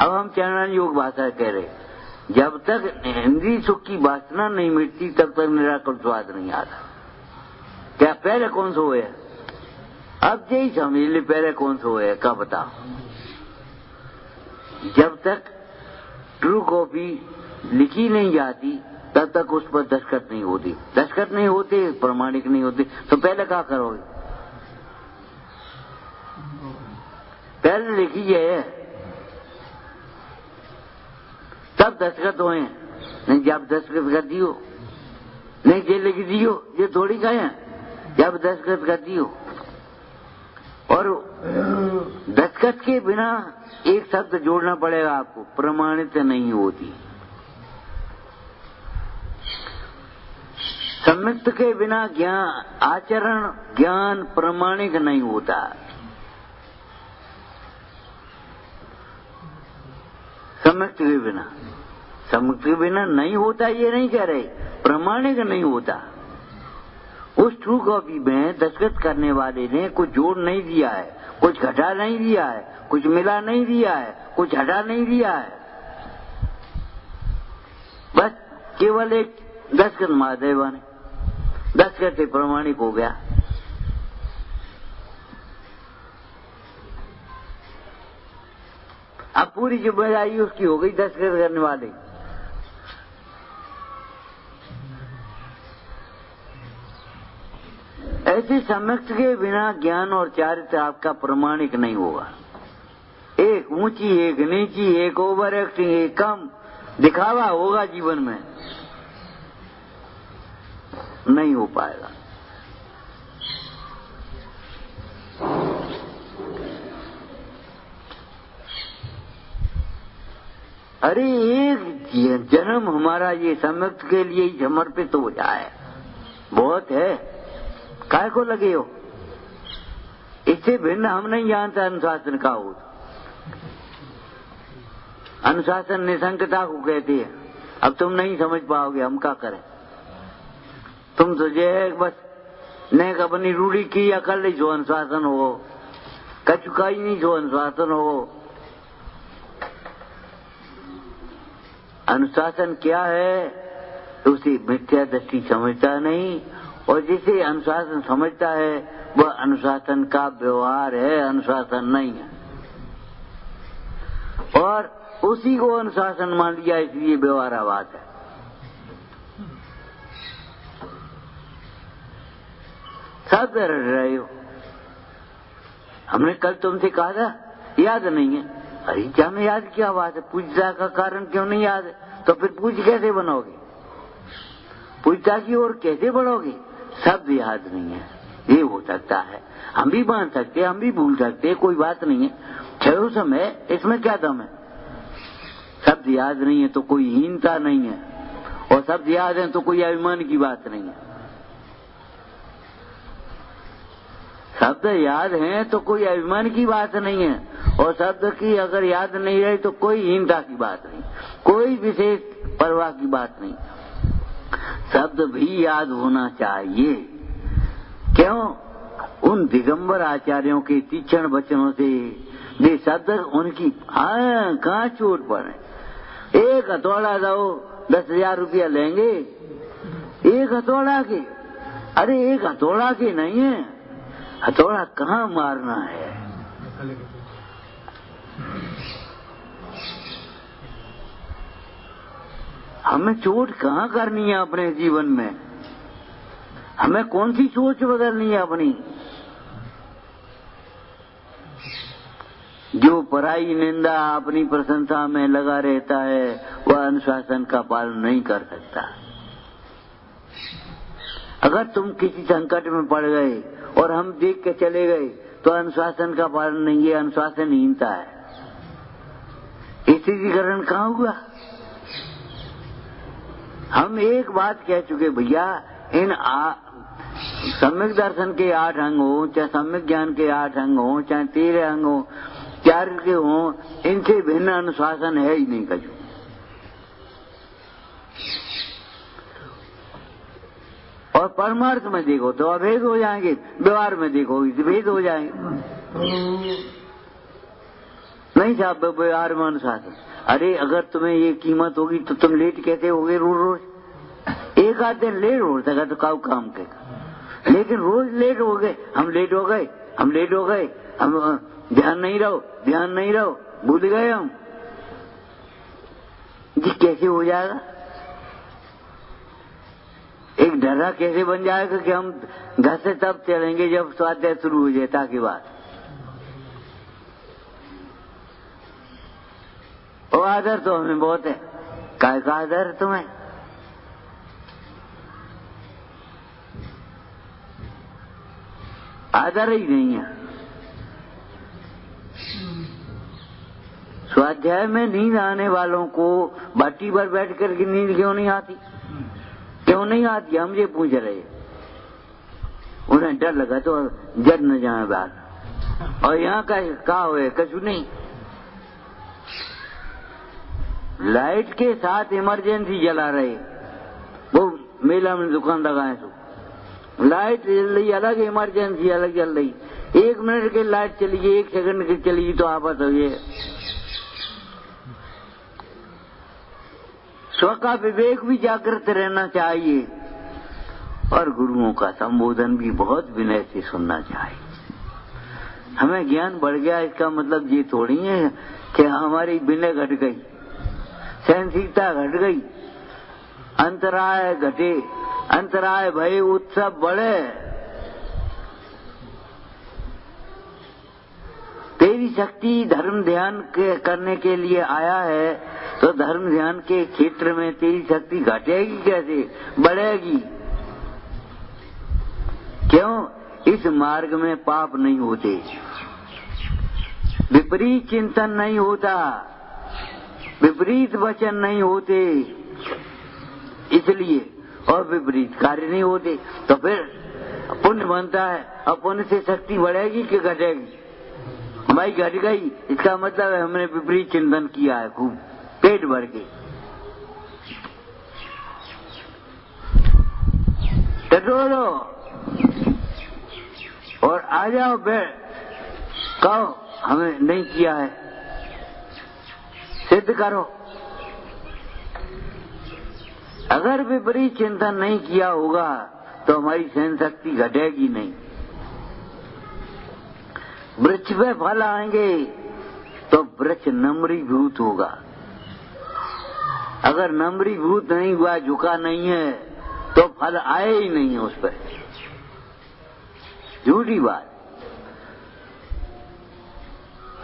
अब हम चरण योग भाषा कह रहे, जब तक इंद्रिय सुख की वासना नहीं मिटती तब तक निराकुल स्वाद नहीं आता। क्या पहले कौन सो है? अब यही समझ ले, पहले कौन सो है क्या बताओ। जब तक ट्रू कॉपी लिखी नहीं जाती तब तक उस पर दस्तखत नहीं होती। दस्तखत नहीं होते, प्रमाणिक नहीं होते, तो पहले क्या करोगे? पहले लिखिए तब दस्तखत हुए, नहीं जब दस्तखत कर दियो, नहीं ये लिख दियो, ये थोड़ी कहे जब दस्तखत कर दियो। और दस्तखत के बिना एक शब्द जोड़ना पड़ेगा आपको, प्रमाणित नहीं होती। सम्यक्त के बिना ज्ञान, आचरण, ज्ञान प्रमाणिक नहीं होता। सम्यक्त के बिना, सम्यक्त के बिना नहीं होता ये नहीं कह रहे, प्रमाणिक नहीं होता। उस ट्रू कॉपी में दस्तखत करने वाले ने कुछ जोड़ नहीं दिया है, कुछ घटा नहीं दिया है, कुछ मिला नहीं दिया है, कुछ हटा नहीं दिया है, बस केवल एक दस्तखत मार दे बने, दस्तखत से प्रमाणिक हो गया। अब पूरी जिम्मेदारी उसकी हो गई दस्तखत करने वाले। ऐसे सम्यक्त के बिना ज्ञान और चारित्र आपका प्रमाणिक नहीं होगा। एक ऊंची, एक नीची, एक ओवर एक्टिंग, एक कम दिखावा होगा जीवन में, नहीं हो पाएगा। अरे एक जन्म हमारा ये सम्यक्त के लिए ही समर्पित हो जाए, बहुत है। काय को लगे हो? इससे भिन्न हम नहीं जानते अनुशासन का हो। अनुशासन निसंकता को कहती है। अब तुम नहीं समझ पाओगे, हम क्या करें? तुम तो जो है बस ने अपनी रूढ़ी की अकल ही जो अनुशासन हो, कचुका ही नहीं जो अनुशासन हो। अनुशासन क्या है? उसे मिथ्या दृष्टि समझता नहीं, और जिसे अनुशासन समझता है वह अनुशासन का व्यवहार है, अनुशासन नहीं है। और उसी को अनुशासन मान लिया, इसलिए व्यवहारवाद है। सब रट रहे हो। हमने कल तुमसे कहा था, याद नहीं है। अरे क्या में याद क्या बात है? पूजता का कारण क्यों नहीं याद है? तो फिर पूज कैसे बनोगे? पूजता की ओर कैसे बढ़ोगे? शब्द याद नहीं है। ये हो सकता है, हम भी मान सकते, हम भी भूल सकते, कोई बात नहीं है। क्षयो समय इसमें क्या दम है? शब्द याद नहीं है तो कोई हीनता नहीं है, और शब्द याद है तो कोई अभिमान की बात नहीं है। शब्द याद है तो कोई अभिमान की बात नहीं है, और शब्द की अगर याद नहीं रहे तो कोई हीनता की बात नहीं, कोई विशेष परवाह की बात नहीं। शब्द भी याद होना चाहिए। क्यों? उन दिगंबर आचार्यों के तीक्ष्ण वचनों से ये शब्द उनकी कहाँ चोट पड़े। एक हथौड़ा दो 10,000 रुपया लेंगे, एक हथौड़ा के। अरे एक हथौड़ा के नहीं है, हथौड़ा कहाँ मारना है। हमें चोट कहाँ करनी है अपने जीवन में? हमें कौन सी सोच बदलनी है अपनी? जो पराई निंदा अपनी प्रशंसा में लगा रहता है वह अनुशासन का पालन नहीं कर सकता। अगर तुम किसी संकट में पड़ गए और हम देख के चले गए तो अनुशासन का पालन नहीं है, अनुशासनहीनता है। स्थिरीकरण कहाँ हुआ? हम एक बात कह चुके भैया, इन सम्यक दर्शन के 8 अंग हो, चाहे सम्यक ज्ञान के 8 अंग हो, चाहे 13 अंग हो, 4 के हो, इनसे भिन्न अनुशासन है ही नहीं कछु। और परमार्थ में देखो तो अभेद हो जाएंगे, व्यवहार में देखो भेद हो जाएंगे। नहीं साहब, व्यवहार में अनुशासन। अरे अगर तुम्हें ये कीमत होगी तो तुम लेट कैसे होगे रोज रोज? एक आध दिन लेट हो सका तो काउ काम के, लेकिन रोज लेट हो गए, हम लेट हो गए, हम लेट हो गए, हम ध्यान नहीं रहो, ध्यान नहीं रहो, भूल गए हम। जी कैसे हो जाएगा? एक ढर्रा कैसे बन जाएगा कि हम घर से तब चलेंगे जब स्वाध्याय शुरू हो जाए, ताकि बात वो आदर तो हमें बहुत है। काय का आदर है तुम्हें? आदर ही नहीं है। स्वाध्याय में नींद आने वालों को भट्टी पर बैठ कर के नींद क्यों नहीं आती? क्यों नहीं आती? हम ये पूछ रहे। उन्हें डर लगा तो जड़ न जाए बात। और यहाँ का हुए कछु नहीं। लाइट के साथ इमरजेंसी जला रहे, वो मेला में दुकान लगाए तो लाइट जल रही अलग, इमरजेंसी अलग जल रही। 1 मिनट की लाइट चली गई, 1 सेकंड की चली गई तो आपस हो गई। स्व का विवेक भी जागृत रहना चाहिए और गुरुओं का संबोधन भी बहुत विनय से सुनना चाहिए। हमें ज्ञान बढ़ गया इसका मतलब ये थोड़ी है कि हमारी विनय घट गई, सहनशीलता घट गई, अंतराय घटे, अंतराय भय, उत्सव बढ़े। तेरी शक्ति धर्म ध्यान करने के लिए आया है तो धर्म ध्यान के क्षेत्र में तेरी शक्ति घटेगी कैसे? बढ़ेगी। क्यों? इस मार्ग में पाप नहीं होते, विपरीत चिंतन नहीं होता, विपरीत वचन नहीं होते, इसलिए और विपरीत कार्य नहीं होते, तो फिर पुण्य बनता है। और पुण्य से शक्ति बढ़ेगी कि घटेगी? हमारी घट गई, इसका मतलब है हमने विपरीत चिंतन किया है खूब पेट भर के। टटोलो और आ जाओ, कहो हमें नहीं किया है, सिद्ध करो। अगर विपरीत चिंतन नहीं किया होगा तो हमारी सहन शक्ति घटेगी नहीं। वृक्ष पे फल आएंगे तो वृक्ष नम्रीभूत होगा। अगर नम्रीभूत नहीं हुआ, झुका नहीं है, तो फल आए ही नहीं है उस पर। झूठी बात।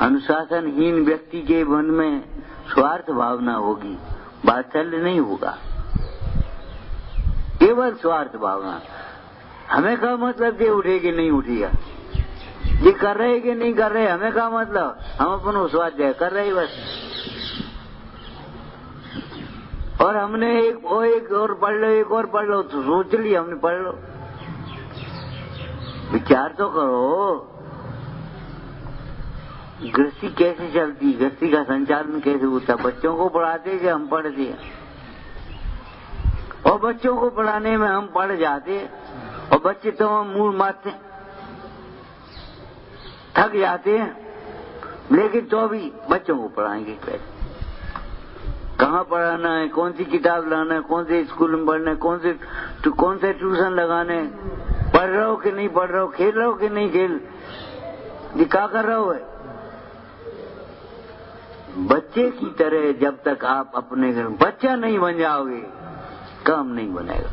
अनुशासनहीन व्यक्ति के मन में स्वार्थ भावना होगी, वात्सल्य नहीं होगा, केवल स्वार्थ भावना। हमें क्या मतलब ये उठेगी नहीं उठेगा, ये कर रहे कि नहीं कर रहे, हमें क्या मतलब? हम अपन स्वाध्याय कर रहे बस। और हमने एक और पढ़ लो, एक और पढ़ लो, तो सोच लिया हमने पढ़ लो। विचार तो करो, गृहस्थी कैसे चलती, गृहस्थी का संचालन कैसे होता? बच्चों को पढ़ाते कि हम पढ़ते? और बच्चों को पढ़ाने में हम पढ़ जाते और बच्चे तो हम मुंह मारते, थक जाते हैं, लेकिन तो भी बच्चों को पढ़ाएंगे कैसे? कहाँ पढ़ाना है, कौन सी किताब लाना है, कौन से स्कूल में पढ़ना है, कौन से ट्यूशन लगाने, पढ़ रहे हो कि नहीं पढ़ रहे हो, खेल रहे हो कि नहीं खेल, ये क्या कर रहे हो? बच्चे की तरह जब तक आप अपने घर बच्चा नहीं बन जाओगे, काम नहीं बनेगा।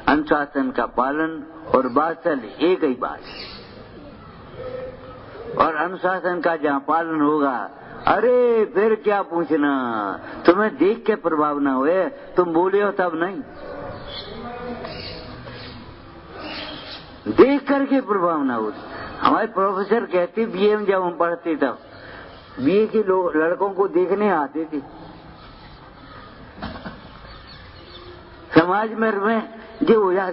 अनुशासन का पालन और वात्सल्य एक ही बात है। और अनुशासन का जहाँ पालन होगा, अरे फिर क्या पूछना, तुम्हें देख के प्रभाव ना हुए, तुम बोले हो तब नहीं, देख करके प्रभाव ना हो। हमारे प्रोफेसर कहते बीए में जब हम पढ़ते तब बीए के लड़कों को देखने आते थे समाज में जो हो जाए,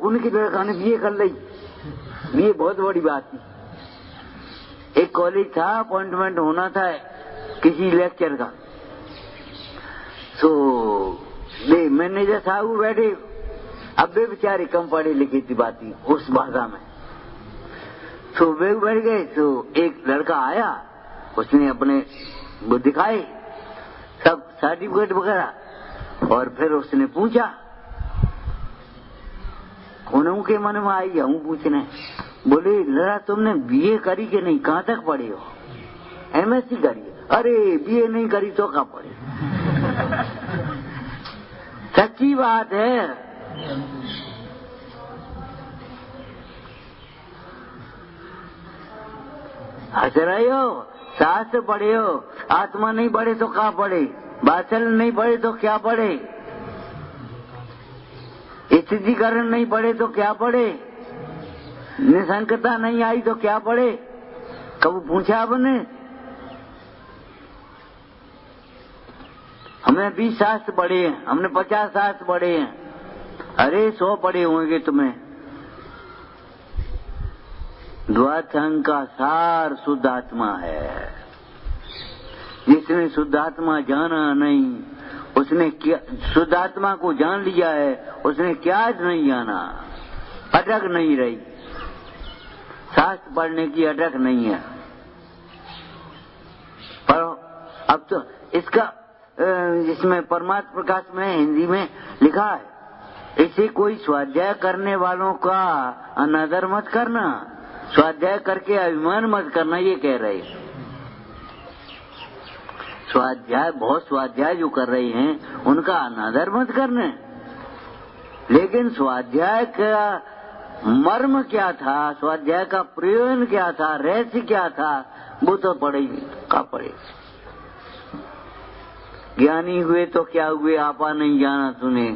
उनकी लड़का ने बीए कर ली, बीए बहुत बड़ी बात थी। एक कॉलेज था, अपॉइंटमेंट होना था किसी लेक्चर का, तो मैनेजर साहब बैठे, अब वे बेचारे कम पढ़े लिखे थी बात उस भाषा में, तो वे बैठ गए। तो एक लड़का आया, उसने अपने वो दिखाए सब सर्टिफिकेट वगैरह, और फिर उसने पूछा, उनके मन में आई हूँ पूछने, बोले लड़ा तुमने बीए करी कि नहीं, कहाँ तक पढ़े हो? एमएससी करी? अरे बीए नहीं करी तो कहाँ पढ़े? सच्ची बात है। हंस रहे हो, शास्त्र पढ़े हो, आत्मा नहीं पढ़े तो क्या पढ़े, वात्सल्य नहीं पढ़े तो क्या पढ़े, स्थितिकरण नहीं पढ़े तो क्या पढ़े, निशंकता नहीं आई तो क्या पढ़े, कब पूछा आपने? हमने 20 शास्त्र पढ़े हैं, हमने 50 शास्त्र पढ़े हैं, अरे 100 पढ़े होंगे तुम्हें। द्वादशांग का सार शुद्ध आत्मा है। जिसने शुद्ध आत्मा जाना नहीं, उसने क्या शुद्ध आत्मा को जान लिया है, उसने क्या नहीं जाना, अटक नहीं रही। शास्त्र पढ़ने की अटक नहीं है। पर अब तो इसका इसमें परमात्म प्रकाश में हिंदी में लिखा है, इसे कोई स्वाध्याय करने वालों का अनादर मत करना, स्वाध्याय करके अभिमान मत करना, ये कह रहे। स्वाध्याय बहुत स्वाध्याय जो कर रहे हैं उनका अनादर मत करना, लेकिन स्वाध्याय का मर्म क्या था, स्वाध्याय का प्रयोजन क्या था, रहस्य क्या था, वो तो पढ़ेगी का पढ़े। ज्ञानी हुए तो क्या हुए, आपा नहीं जाना तूने,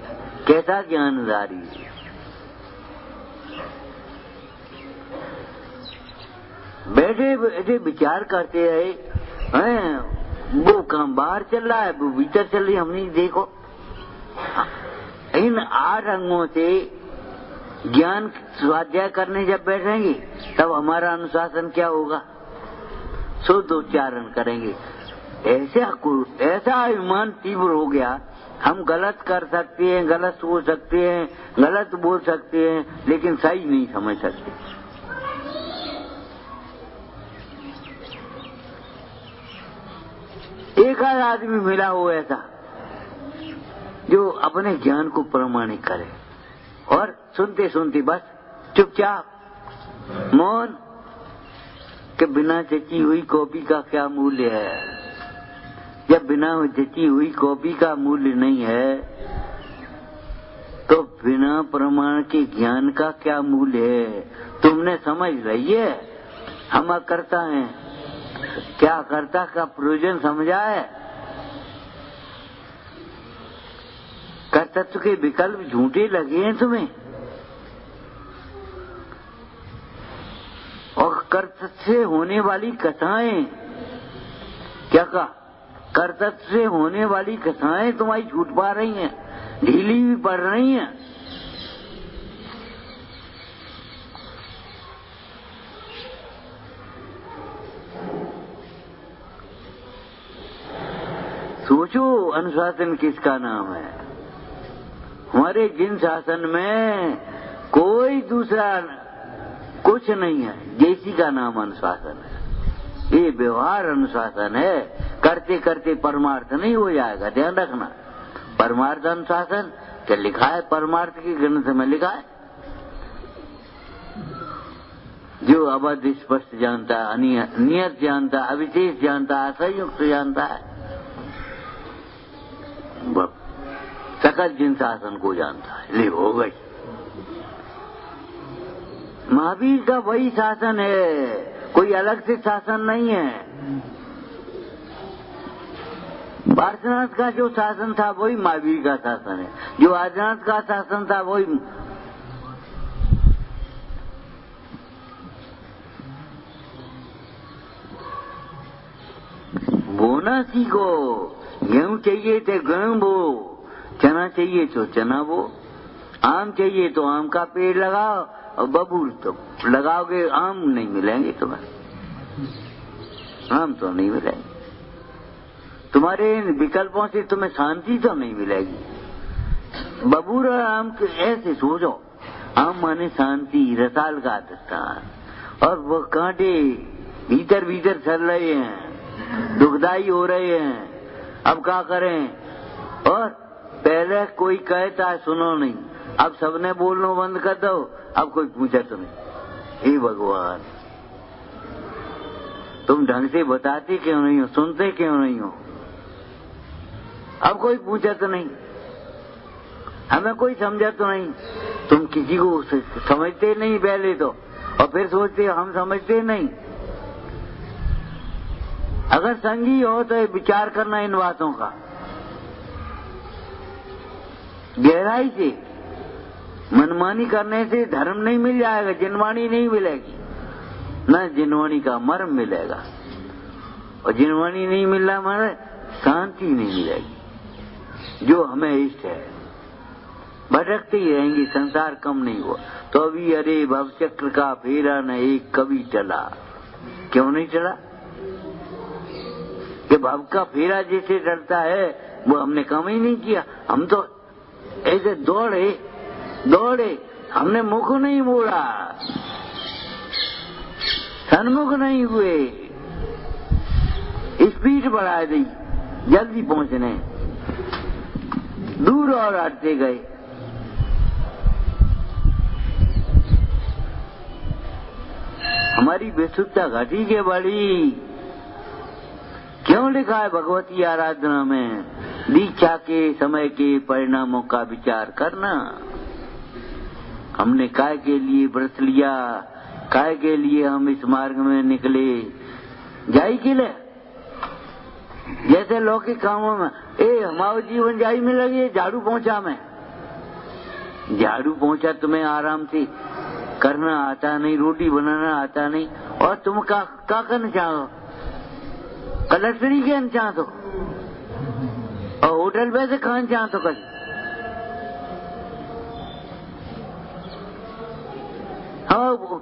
कैसा ज्ञानधारी। बैठे बैठे विचार करते रहे, वो काम बाहर चल रहा है, वो भीतर चल रही, हम नहीं देखो। इन 8 अंगों से ज्ञान स्वाध्याय करने जब बैठेंगे तब हमारा अनुशासन क्या होगा, शुद्ध उच्चारण करेंगे। ऐसा अभिमान तीव्र हो गया, हम गलत कर सकते हैं, गलत सोच सकते हैं, गलत बोल सकते हैं, लेकिन सही नहीं समझ सकते। एक आदमी मिला हो ऐसा जो अपने ज्ञान को प्रमाणित करे और सुनते सुनते बस चुपचाप मौन, कि बिना जची हुई कॉपी का क्या मूल्य है। जब बिना जची हुई कॉपी का मूल्य नहीं है तो बिना प्रमाण के ज्ञान का क्या मूल्य है। तुमने समझ रही है, हम करता है, क्या करता का प्रयोजन समझा है। कर्तृत्व के विकल्प झूठे लगे हैं तुम्हें, और कर्तृत्व से होने वाली कथाएं, क्या कहा, कर्तृत्व से होने वाली कथाएं तुम्हारी झूठ पा रही हैं, ढीली भी पड़ रही हैं। सोचो अनुशासन किसका नाम है। हमारे जिन शासन में कोई दूसरा कुछ नहीं है, जैसी का नाम अनुशासन है। ये व्यवहार अनुशासन है। करते करते परमार्थ नहीं हो जाएगा, ध्यान रखना। परमार्थ अनुशासन क्या लिखा है, परमार्थ की ग्रंथ में लिखा है, जो अवध स्पष्ट जानता, नियत जानता, अविशेष जानता, असंयुक्त जानता है, सकल जिन शासन को जानता है। ले हो गई। महावीर का वही शासन है, कोई अलग से शासन नहीं है। पार्श्वनाथ का जो शासन था वही महावीर का शासन है, जो आदिनाथ का शासन था वही। बोना सीखो, गेहूं चाहिए तो गेहूं बो, चना चाहिए तो चना बो, आम चाहिए तो आम का पेड़ लगाओ, और बबूल तो लगाओगे आम नहीं मिलेंगे तुम्हें, आम तो नहीं मिलेंगे। तुम्हारे विकल्पों से तुम्हें शांति तो नहीं मिलेगी। बबूल और आम के ऐसे सोचो, आम माने शांति, रसाल का स्थान, और वो कांटे भीतर भीतर चल रहे हैं, दुखदाई हो रहे हैं। अब क्या करें? और पहले कोई कहता है सुनो नहीं, अब सबने बोलना बंद कर दो, अब कोई पूछा तो नहीं। हे भगवान, तुम ढंग से बताते क्यों नहीं हो, सुनते क्यों नहीं हो? अब कोई पूछा तो नहीं। हमें कोई समझा तो नहीं। तुम किसी को समझते नहीं पहले तो, और फिर सोचते हम समझते नहीं। अगर संगी हो तो विचार करना इन बातों का गहराई से। मनमानी करने से धर्म नहीं मिल जाएगा, जिनवाणी नहीं मिलेगी, न जिनवाणी का मर्म मिलेगा। और जिनवाणी नहीं मिलना माने शांति नहीं मिलेगी जो हमें इष्ट है। भटकते ही रहेंगे, संसार कम नहीं हुआ। तो अभी अरे भवचक्र का फेरा न एक कभी चला। क्यों नहीं चला? कि भव का फेरा जैसे चलता है वो हमने कम ही नहीं किया। हम तो ऐसे दौड़े दौड़े, हमने मुख नहीं मोड़ा, सन्मुख नहीं हुए, स्पीड बढ़ा दी जल्दी पहुंचने, दूर और हटते गए। हमारी बेसुधता घटी के बड़ी। क्यों लिखा है भगवती आराधना में, दीक्षा के समय के परिणामों का विचार करना। हमने काय के लिए व्रत लिया, काय के लिए हम इस मार्ग में निकले, जाई के लिए। जैसे लौकिक कामों में हमारा जीवन जाई में लगे, झाड़ू पहुंचा मैं, झाड़ू पहुंचा तुम्हें आराम से करना आता नहीं, रोटी बनाना आता नहीं, और तुम का करना चाहो, कलेक्टरी के चाहते और होटल पे से खान चाहते कल। हाँ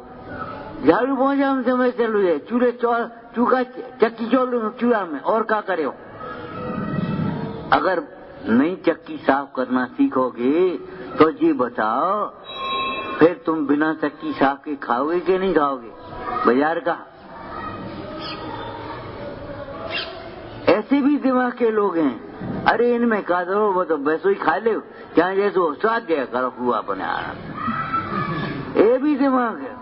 झाड़ू पहुंचा हम समय चलू है, चूल्हे चूका चक्की चोल चूल्हा में, और क्या करे हो। अगर नई चक्की साफ करना सीखोगे तो ये बताओ फिर तुम बिना चक्की साफ के खाओगे कि नहीं खाओगे बाजार का। ऐसे भी दिमाग के लोग हैं, अरे इनमें खा दो, वो तो वैसे ही खा ले, चाहे जैसे स्वाद दिया करो हुआ अपने आराम। ये भी दिमाग है,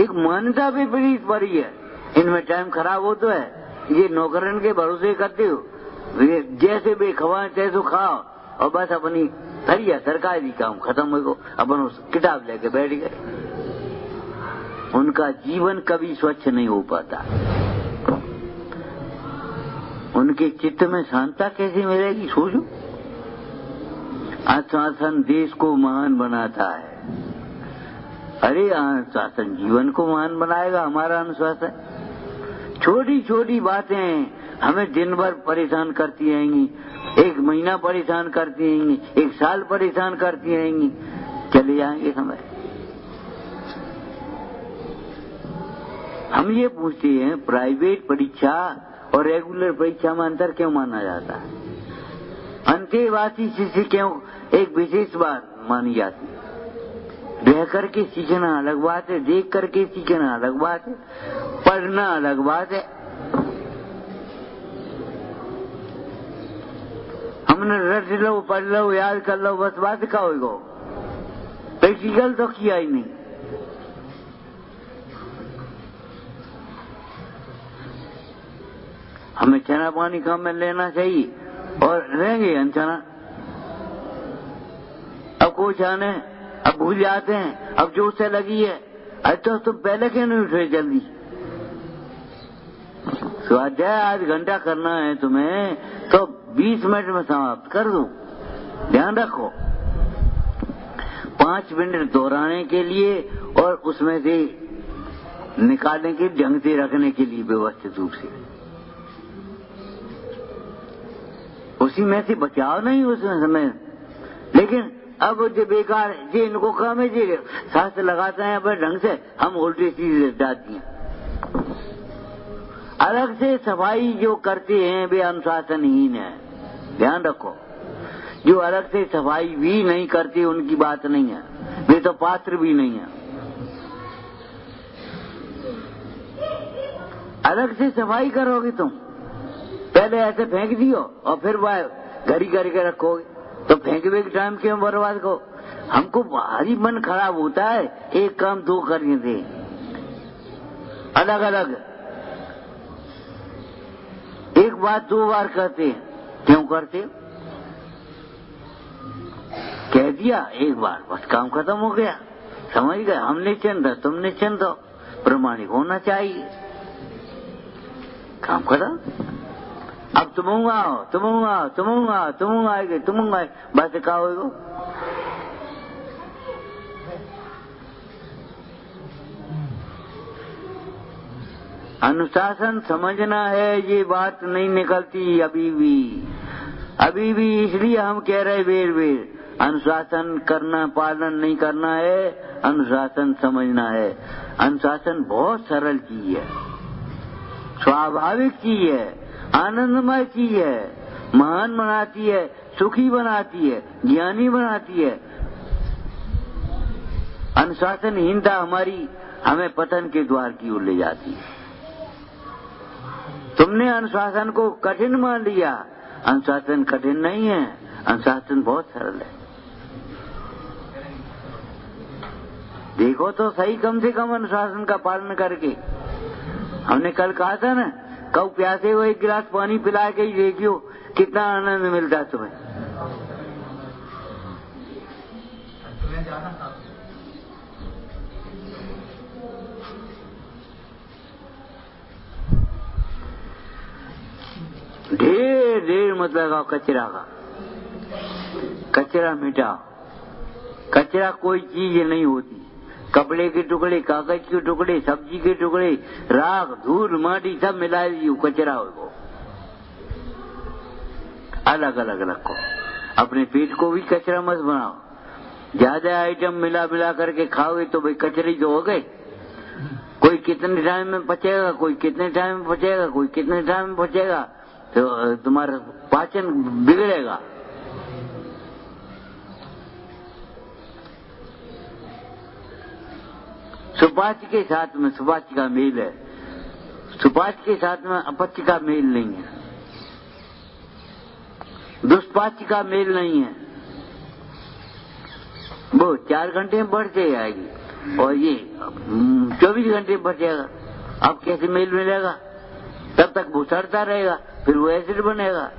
एक मान्यता विपरीत पड़ी है। इनमें टाइम खराब हो तो है, ये नौकरन के भरोसे करते हो, जैसे भी खवा तैसो खाओ, और बस अपनी थरिया सरकारी काम खत्म हो, अपन किताब लेके बैठ गए। उनका जीवन कभी स्वच्छ नहीं हो पाता। उनके चित्त में शांता कैसे मिलेगी सोचो। अनुशासन देश को महान बनाता है। अरे अनुशासन जीवन को महान बनाएगा हमारा अनुशासन। छोटी छोटी बातें हमें दिन भर परेशान करती रहेंगी, एक महीना परेशान करती रहेंगी, एक साल परेशान करती रहेंगी, चले जाएंगे समय। हम ये पूछते हैं प्राइवेट परीक्षा और रेगुलर परीक्षा में अंतर क्यों माना जाता है? अंतेवासी शिष्य क्यों एक विशेष बात मानी जाती है? रह करके सीखना अलग बात है, देख करके सीखना अलग बात है, पढ़ना अलग बात है। हमने रट लो, पढ़ लो, याद कर लो, बस बात का होगा, प्रैक्टिकल तो किया ही नहीं। हमें चना पानी कम में लेना चाहिए और रहेंगे अनचना। अब कुछ आने, अब भूल जाते हैं, अब जोश से लगी है, अरे तो तुम पहले क्यों नहीं उठे जल्दी? स्वाध्याय आध घंटा करना है तुम्हें तो 20 मिनट में समाप्त कर दो। ध्यान रखो 5 मिनट दोहराने के लिए और उसमें से निकालने के ढंग से रखने के लिए व्यवस्थित रूप से, उसी में से बचाव नहीं उसमें समय। लेकिन अब जो बेकार जी इनको काम है जी शास्त्र लगाते हैं अपने ढंग से, हम उल्टी चीज डालती हैं। अलग से सफाई जो करते हैं वे अनुशासनहीन है। ध्यान रखो, जो अलग से सफाई भी नहीं करते उनकी बात नहीं है, वे तो पात्र भी नहीं है। अलग से सफाई करोगे तुम, पहले ऐसे फेंक दियो और फिर वह घड़ी करके रखोगे, तो फेंकने के टाइम क्यों बर्बाद करो? हमको भारी मन खराब होता है, एक काम 2 करने दे, अलग अलग एक बात 2 बार करते हैं। क्यों करते? दिया एक बार, बस काम खत्म हो गया। समझ गए, हम निश्चिंत हो, तुम निश्चिंत हो, प्रमाणिक होना चाहिए, काम खत्म। अब तुम आएगे, बस क्या होगा? अनुशासन समझना है, ये बात नहीं निकलती अभी भी, इसलिए हम कह रहे बेर अनुशासन करना, पालन नहीं करना है, अनुशासन समझना है। अनुशासन बहुत सरल चीज है, स्वाभाविक चीज है, आनंदमय चीज है, महान बनाती है, सुखी बनाती है, ज्ञानी बनाती है। अनुशासनहीनता हमें पतन के द्वार की ओर ले जाती है। तुमने अनुशासन को कठिन मान लिया, अनुशासन कठिन नहीं है, अनुशासन बहुत सरल है। देखो तो सही, कम से कम अनुशासन का पालन करके। हमने कल कहा था ना, कब प्यासे हो एक गिलास पानी पिला के ही देखियो कितना आनंद मिलता है तुम्हें। ढेर मत लगाओ कचरा का, कचरा मिटाओ। कचरा कोई चीज नहीं होती, कपड़े के टुकड़े, कागज के टुकड़े, सब्जी के टुकड़े, राख, धूल, माटी सब मिला दियो, कचरा हो। अलग अलग रखो, अपने पेट को भी कचरा मत बनाओ। ज्यादा आइटम मिला करके खाओगे तो भाई कचरे तो हो गए। कोई कितने टाइम में पचेगा, कोई कितने टाइम में पचेगा, कोई कितने टाइम में पचेगा, तो तुम्हारा पाचन बिगड़ेगा। सुपाच्य के साथ में सुपाच्य का मेल है, सुपाच्य के साथ में अपच्य का मेल नहीं है, दुष्पाच्य का मेल नहीं है। वो 4 घंटे में बढ़ जाएगी और ये 24 घंटे में बढ़ जाएगा। अब कैसे मेल मिलेगा? तब तक वो सड़ता रहेगा, फिर वो एसिड बनेगा,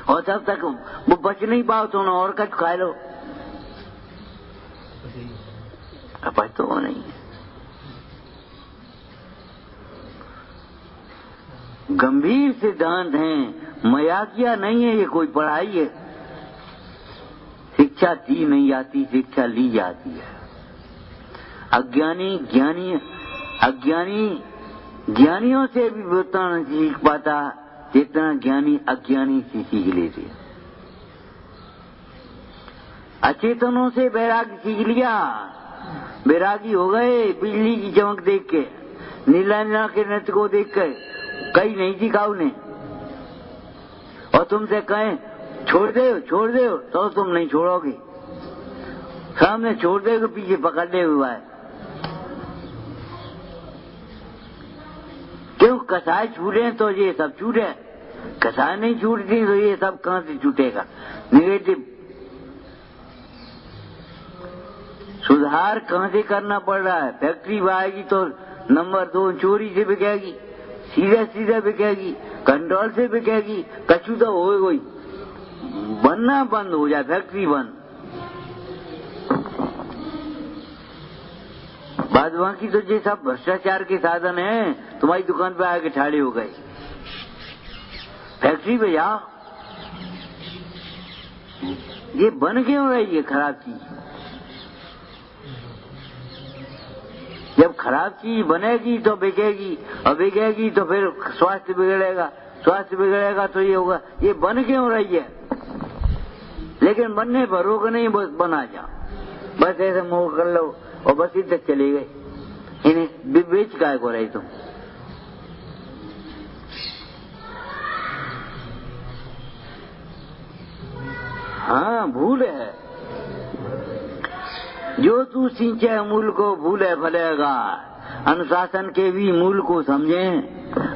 और तब तक वो बच नहीं पाओ तो और कुछ खा लो, अपच तो वो नहीं है। गंभीर सिद्धांत हैं, मजाकिया नहीं है, ये कोई पढ़ाई है। शिक्षा दी नहीं जाती, शिक्षा ली जाती है। ज्ञानियों से भी उतना नहीं सीख पाता जितना ज्ञानी अज्ञानी से सीख लेते। अचेतनों से वैराग्य सीख लिया, वैरागी हो गए। बिजली की चमक देख के, नीला के नृत्य को देख के कहीं नहीं सीखा उन्हें, और तुमसे कहें छोड़ दे तो तुम नहीं छोड़ोगे। सामने छोड़ देगा, पीछे पकड़ने हुआ है। क्यों? कसाय छूटे तो ये सब छूटे, कसाय नहीं छूटती तो ये सब कहां से छूटेगा? निगेटिव सुधार कहां से करना पड़ रहा है? फैक्ट्री आएगी तो नंबर 2 चोरी से बिकेगी, सीधे बिकेगी, कंट्रोल से बिकेगी, कछु तो होगा ही। बनना बंद हो जाए, फैक्ट्री बंद। बाद बाकी तो ये सब भ्रष्टाचार के साधन हैं। तुम्हारी दुकान पे आके ठाड़े हो गए, फैक्ट्री पे जाओ। ये बन क्यों रही है खराब चीज? जब खराब चीज बनेगी तो बिकेगी, और बिकेगी तो फिर स्वास्थ्य बिगड़ेगा तो ये होगा। ये बन क्यों रही है? लेकिन बनने पर रोक नहीं, बना जाओ, बस ऐसे मोह कर लो और बस इधर चले गए। इन्हें बेच काय को रही तुम? हाँ, भूल है। जो तू सिंचे मूल को भूले भलेगा। अनुशासन के भी मूल को समझे।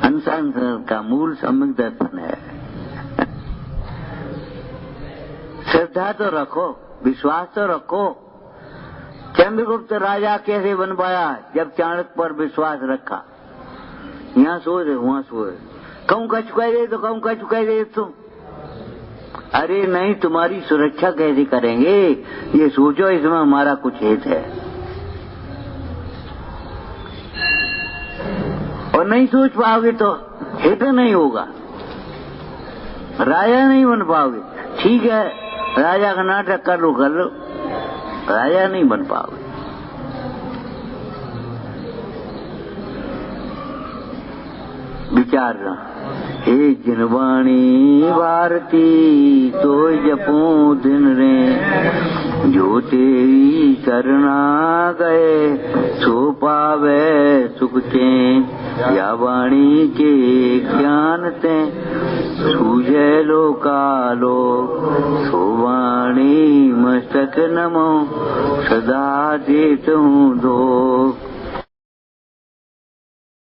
अनुशासन का मूल सम्यक दर्शन है। श्रद्धा तो रखो, विश्वास तो रखो। चंद्रगुप्त राजा कैसे बन पाया? जब चाणक्य पर विश्वास रखा। यहाँ सो रहे, वहां सो रहे, कहूं का चुकाई दे तो कहूं का चुकाई दे तुम। अरे नहीं, तुम्हारी सुरक्षा कैसे करेंगे ये सोचो, इसमें हमारा कुछ हित है। और नहीं सोच पाओगे तो हित नहीं होगा, राजा नहीं बन पाओगे। ठीक है, राजा का नाटक कर लो, राजा नहीं बन पाओगे। विचारना, हे जिनवाणी भारती तो जपो दिन रे, जो तेरी शरणा गए सो पावे सुख चैन, या वाणी के ज्ञान ते सूझे लोकालो, सो वाणी मस्तक नमो सदा देत हूँ दो।